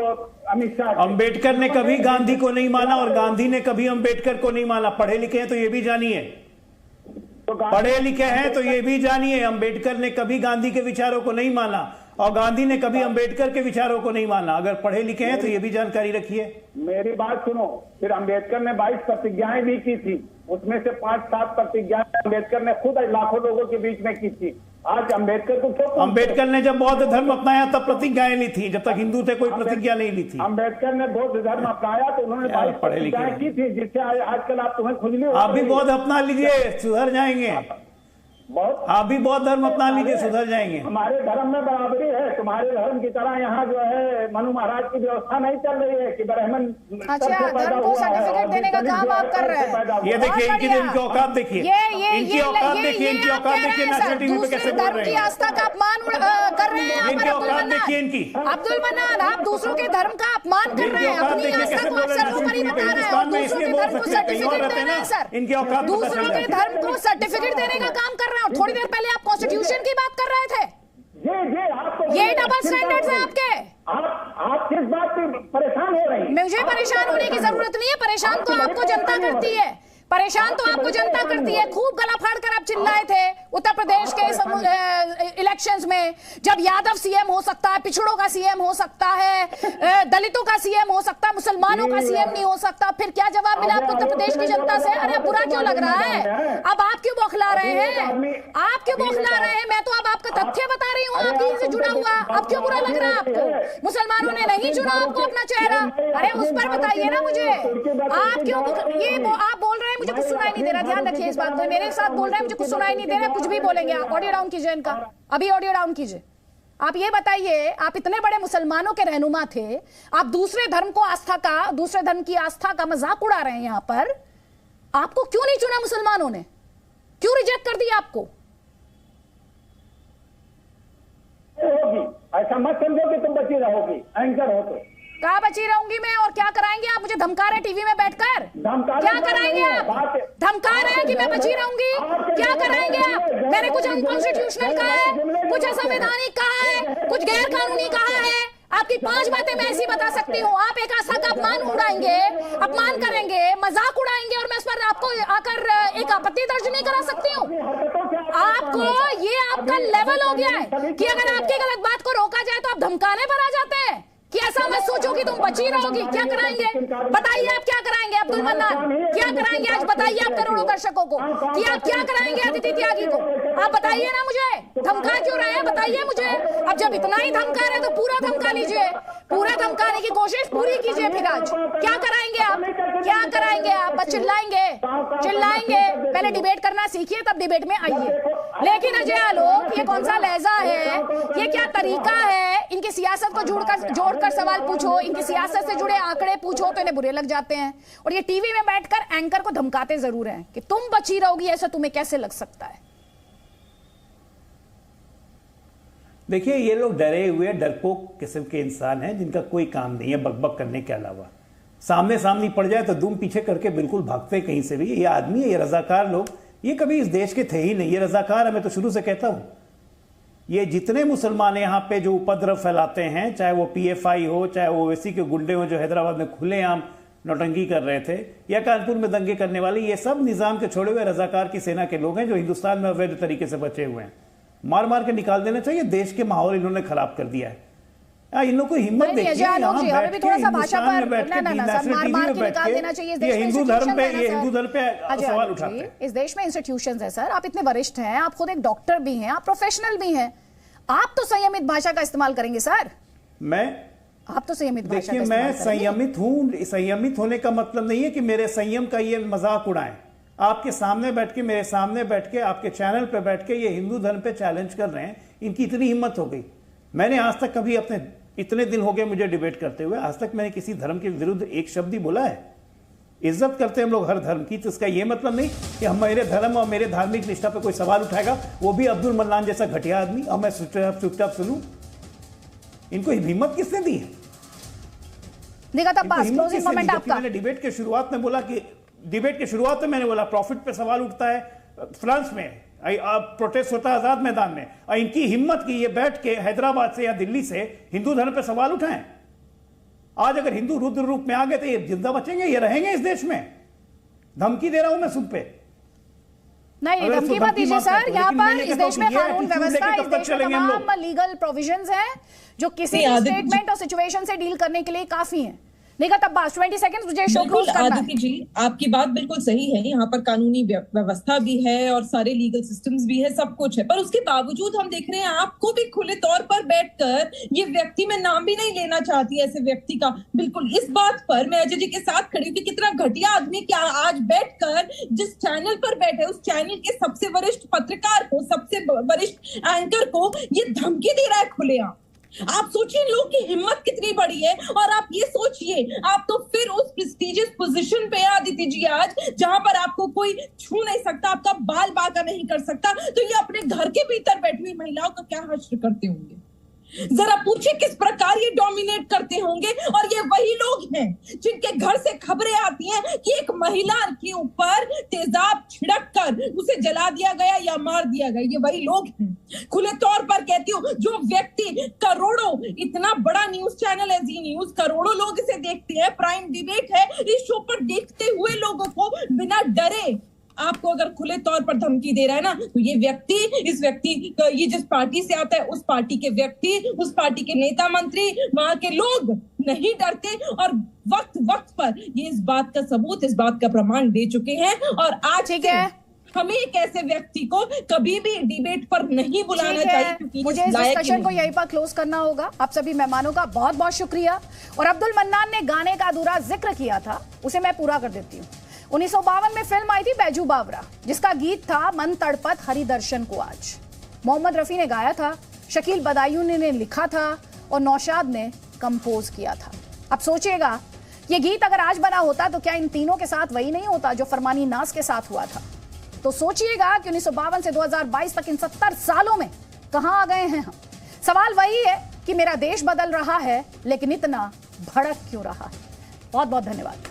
अमित शाह। अंबेडकर ने कभी गांधी को नहीं माना और गांधी ने कभी अंबेडकर को नहीं माना। पढ़े लिखे हैं तो ये भी जानिए, पढ़े लिखे हैं तो ये भी जानिए, अंबेडकर ने कभी गांधी के विचारों को नहीं माना और गांधी ने कभी अंबेडकर के विचारों को नहीं माना। अगर पढ़े लिखे हैं तो ये भी जानकारी रखिए। मेरी बात सुनो, फिर अंबेडकर ने 22 प्रतिज्ञाएं भी की थी, उसमें से 5-7 प्रतिज्ञाएं अंबेडकर ने खुद लाखों लोगों के बीच में की थी। आज अंबेडकर को क्यों? अंबेडकर ने जब बौद्ध धर्म अपनाया तब प्रतिज्ञाएं ली थी, जब तक हिंदू थे कोई प्रतिज्ञा नहीं ली थी। अंबेडकर ने बौद्ध धर्म अपनाया तो उन्होंने 22 प्रतिज्ञाएं की थी, जिससे आजकल आप तुम्हें खुजली हो। आप भी बौद्ध अपना लीजिए, सुधर जाएंगे। आप भी बौद्ध धर्म अपना लीजिए, सुधर जाएंगे। हमारे धर्म में बराबरी है, तुम्हारे धर्म की तरह यहाँ जो है मनु महाराज की व्यवस्था नहीं चल रही है कि ब्राह्मण। अच्छा, धर्म को सर्टिफिकेट देने का काम आप कर रहे हैं। ये देखिए इनकी औकात देखिए, इनकी औकात देखिए, इनकी औकात देखिए, नेशनल टीवी पे कैसे बोल रहे हैं। आस्था का अपमान कर रहे हैं। इनकी औकात देखिए इनकी। अब्दुल मन्नान, आप दूसरों के धर्म का अपमान कर रहे हैं, अपनी आस्था को आप सर्वोपरि बता रहे हैं, और दूसरों के धर्म को सर्टिफिकेट दे रहे हैं। सर, इनकी औकात दूसरों के धर्म को सर्टिफिकेट देने का काम कर रहे हैं। थोड़ी देर पहले कॉन्स्टिट्यूशन की बात कर रहे थे। ये डबल स्टैंडर्ड्स हैं आपके। आप किस बात से परेशान हो रही हैं? मुझे परेशान होने की जरूरत नहीं है, परेशान तो आपको जनता करती है, परेशान तो आपको जनता करती है। खूब गला फाड़ कर आप चिल्लाए थे उत्तर प्रदेश के इलेक्शंस में, जब यादव सीएम हो सकता है, पिछड़ों का सीएम हो सकता है, दलितों का सीएम हो सकता है, मुसलमानों का सीएम नहीं हो सकता। फिर क्या जवाब मिला आपको उत्तर प्रदेश की जनता से? अरे बुरा क्यों लग रहा है? अब आप क्यों बौखला रहे हैं? आप क्यों बौखला रहे हैं? मैं तो अब आपका तथ्य बता रही हूँ आपकी से जुड़ा हुआ। अब क्यों बुरा लग रहा है आपको? मुसलमानों ने नहीं चुना आपको अपना चेहरा, अरे उस पर बताइए ना मुझे। आप क्यों आप बोल रहे हैं मुझे कुछ सुनाई नहीं दे रहा। ध्यान रखिए इस बात को, मेरे साथ बोल रहे हैं मुझे कुछ सुनाई नहीं दे रहा। कुछ भी बोलेंगे आप। ऑडियो डाउन कीजिए इनका, अभी ऑडियो डाउन कीजिए। आप ये बताइए, आप इतने बड़े मुसलमानों के रहनुमा थे, आप दूसरे धर्म की आस्था का मजाक उड़ा रहे हैं यहाँ पर। आपको क्यों नहीं चुना मुसलमानों ने? क्यों रिजेक्ट कर दिया आपको? होगी, ऐसा मत समझो कि तुम बची रहोगी, एंकर हो तो। कहाँ बची रहूंगी मैं? और क्या कराएंगे आप? मुझे धमका रहे टीवी में बैठकर? क्या कराएंगे आप? धमका रहे हैं कि मैं बची रहूंगी? क्या कराएंगे आप? मैंने कुछ अनकॉन्स्टिट्यूशनल कहा है, कुछ असंवैधानिक कहा है, कुछ गैर कानूनी कहा है? आपकी 5 बातें मैं ऐसी बता सकती हूँ। आप एक आस्था का अपमान करेंगे, मजाक उड़ाएंगे और मैं इस पर आपको आकर एक आपत्ति दर्ज नहीं करा सकती हूँ? आपको ये आपका लेवल हो गया है कि अगर आपकी गलत बात को रोका जाए तो आप धमकाने पर आ जाते हैं कि ऐसा मत सोचो कि तुम बची रहोगी। क्या कराएंगे? बताइए आप क्या कराएंगे? अब्दुल मन्नान क्या कराएंगे आज? बताइए आप करोड़ों दर्शकों को कि आप क्या कराएंगे अदिति त्यागी को? आप बताइए ना मुझे। धमका क्यों रहे हैं? बताइए मुझे। अब जब इतना ही धमका रहे तो पूरा धमका लीजिए, पूरा धमकाने की कोशिश पूरी कीजिए। फिर आज क्या कराएंगे आप? क्या कराएंगे आप? बस चिल्लाएंगे। पहले डिबेट करना सीखिए, तब डिबेट में आइए। लेकिन अजय आलोक, ये कौन सा लहजा है? ये क्या तरीका है? इनकी सियासत को जोड़कर सवाल पूछो, इनकी सियासत से जुड़े आंकड़े पूछो तो इन्हें बुरे लग जाते हैं। और ये टीवी में बैठकर एंकर को धमकाते जरूर हैं कि तुम बची रहोगी। ऐसा तुम्हें कैसे लग सकता है? देखिए, ये लोग डरे हुए डरपोक किस्म के इंसान हैं जिनका कोई काम नहीं है बकबक करने के अलावा। सामने पड़ जाए तो दुम पीछे करके बिल्कुल भागते कहीं से भी। ये आदमी, ये रजाकार लोग, ये कभी इस देश के थे ही नहीं। ये रजाकार है, मैं तो शुरू से कहता हूं। ये जितने मुसलमान यहाँ पे जो उपद्रव फैलाते हैं, चाहे वो PFI हो, चाहे वो ओवैसी के गुंडे हो जो हैदराबाद में खुलेआम नौटंकी कर रहे थे, या कानपुर में दंगे करने वाले, ये सब निजाम के छोड़े हुए रजाकार की सेना के लोग हैं जो हिंदुस्तान में अवैध तरीके से बचे हुए हैं। मार मार के निकाल देना चाहिए। देश के माहौल इन्होंने खराब कर दिया है। इन लोगों को हिम्मत देखिए, हिंदू धर्म पे सवाल उठाते हैं। इस देश में इंस्टीट्यूशंस है सर। आप इतने वरिष्ठ हैं, आप खुद एक डॉक्टर भी हैं, आप प्रोफेशनल भी हैं, आप तो संयमित भाषा का इस्तेमाल करेंगे सर। आप तो संयमित भाषा का इस्तेमाल मैं संयमित हूं। संयमित होने का मतलब नहीं है कि मेरे संयम का ये मजाक उड़ाएं। आपके सामने बैठ के, मेरे सामने बैठ के, आपके चैनल पे बैठ के ये हिंदू धर्म पे चैलेंज कर रहे हैं। इनकी इतनी हिम्मत हो गई। मैंने आज तक कभी अपने, इतने दिन हो गए मुझे डिबेट करते हुए, आज तक मैंने किसी धर्म के विरुद्ध एक शब्द ही बोला है। इज्जत करते हैं हम लोग हर धर्म की। तो इसका यह मतलब नहीं कि हम मेरे धर्म और मेरे धार्मिक निष्ठा पे कोई सवाल उठाएगा, वो भी अब्दुल मन्नान जैसा घटिया आदमी, और मैं चुपचाप सुनूं। इनको हिम्मत किसने दी है? मैंने डिबेट के शुरुआत में बोला कि मैंने बोला प्रॉफिट पे सवाल उठता है। फ्रांस में प्रोटेस्ट होता है आजाद मैदान में, और इनकी हिम्मत की ये बैठ के हैदराबाद से या दिल्ली से हिंदू धर्म पे सवाल उठाएं। आज अगर हिंदू रुद्र रूप में आ गए तो ये जिंदा बचेंगे? ये रहेंगे इस देश में? धमकी दे रहा हूं मैं सुन पे। नहीं, धमकी मत दीजिए सर। यहाँ पर इस देश में कानून व्यवस्था, इस देश में तमाम लीगल प्रोविजंस हैं जो किसी स्टेटमेंट और सिचुएशन से डील करने के लिए काफी हैं। निगत अब्बास 20 सेकंड्स मुझे शो क्लोज करना है। आदिति जी, आपकी बात बिल्कुल सही है। यहाँ पर कानूनी व्यवस्था भी है और सारे लीगल सिस्टम्स भी है, सब कुछ है। पर उसके बावजूद हम देख रहे हैं आपको भी खुले तौर पर बैठकर, ये व्यक्ति, मैं नाम भी नहीं लेना चाहती ऐसे व्यक्ति का, बिल्कुल इस बात पर मैं अजय जी के साथ खड़ी हूँ कि कितना घटिया आदमी क्या आज बैठकर जिस चैनल पर बैठे उस चैनल के सबसे वरिष्ठ पत्रकार को, सबसे वरिष्ठ एंकर को ये धमकी दे रहा है खुलेआम। आप सोचिए लोगों की हिम्मत कितनी बड़ी है। और आप ये सोचिए, आप तो फिर उस प्रेस्टिजियस पोजीशन पे आदिति जी आज, जहां पर आपको कोई छू नहीं सकता, आपका बाल बाका नहीं कर सकता, तो ये अपने घर के भीतर बैठी हुई महिलाओं का क्या हश्र करते होंगे? जरा पूछिए किस प्रकार ये डोमिनेट करते होंगे। और ये वही लोग हैं जिनके घर से खबरें आती हैं कि एक महिला के ऊपर तेजाब छिड़क कर उसे जला दिया गया या मार दिया गया। ये वही लोग हैं। खुले तौर पर कहती हूँ, जो व्यक्ति करोड़ों, इतना बड़ा न्यूज चैनल है जी न्यूज, करोड़ों लोग इसे देखते हैं, प्राइम डिबेट है, इस शो पर देखते हुए लोगों को बिना डरे आपको अगर खुले तौर पर धमकी दे रहा है ना, तो ये व्यक्ति, इस व्यक्ति, ये जिस पार्टी से आता है उस पार्टी के व्यक्ति, उस पार्टी के नेता मंत्री, वहां के लोग नहीं डरते और वक्त वक्त पर ये इस बात का सबूत, इस बात का प्रमाण दे चुके हैं। और आज ठीक है, हमें एक ऐसे व्यक्ति को कभी भी डिबेट पर नहीं बुलाना ठीक है, चाहिए, क्योंकि मुझे इस डिस्कशन को यहीं पर क्लोज करना होगा। आप सभी मेहमानों का बहुत बहुत शुक्रिया। और अब्दुल मन्नान ने गाने का अधूरा जिक्र किया था, उसे मैं पूरा कर देती हूँ। 1952 में फिल्म आई थी बैजू बावरा, जिसका गीत था मन तड़पत हरिदर्शन को आज। मोहम्मद रफी ने गाया था, शकील बदायूनी ने लिखा था और नौशाद ने कंपोज किया था। अब सोचिएगा, ये गीत अगर आज बना होता तो क्या इन तीनों के साथ वही नहीं होता जो फरमानी नाज के साथ हुआ था? तो सोचिएगा कि 1952 से 2022 तक इन 70 सालों में कहां आ गए हैं हम। सवाल वही है कि मेरा देश बदल रहा है, लेकिन इतना भड़क क्यों रहा है? बहुत बहुत धन्यवाद।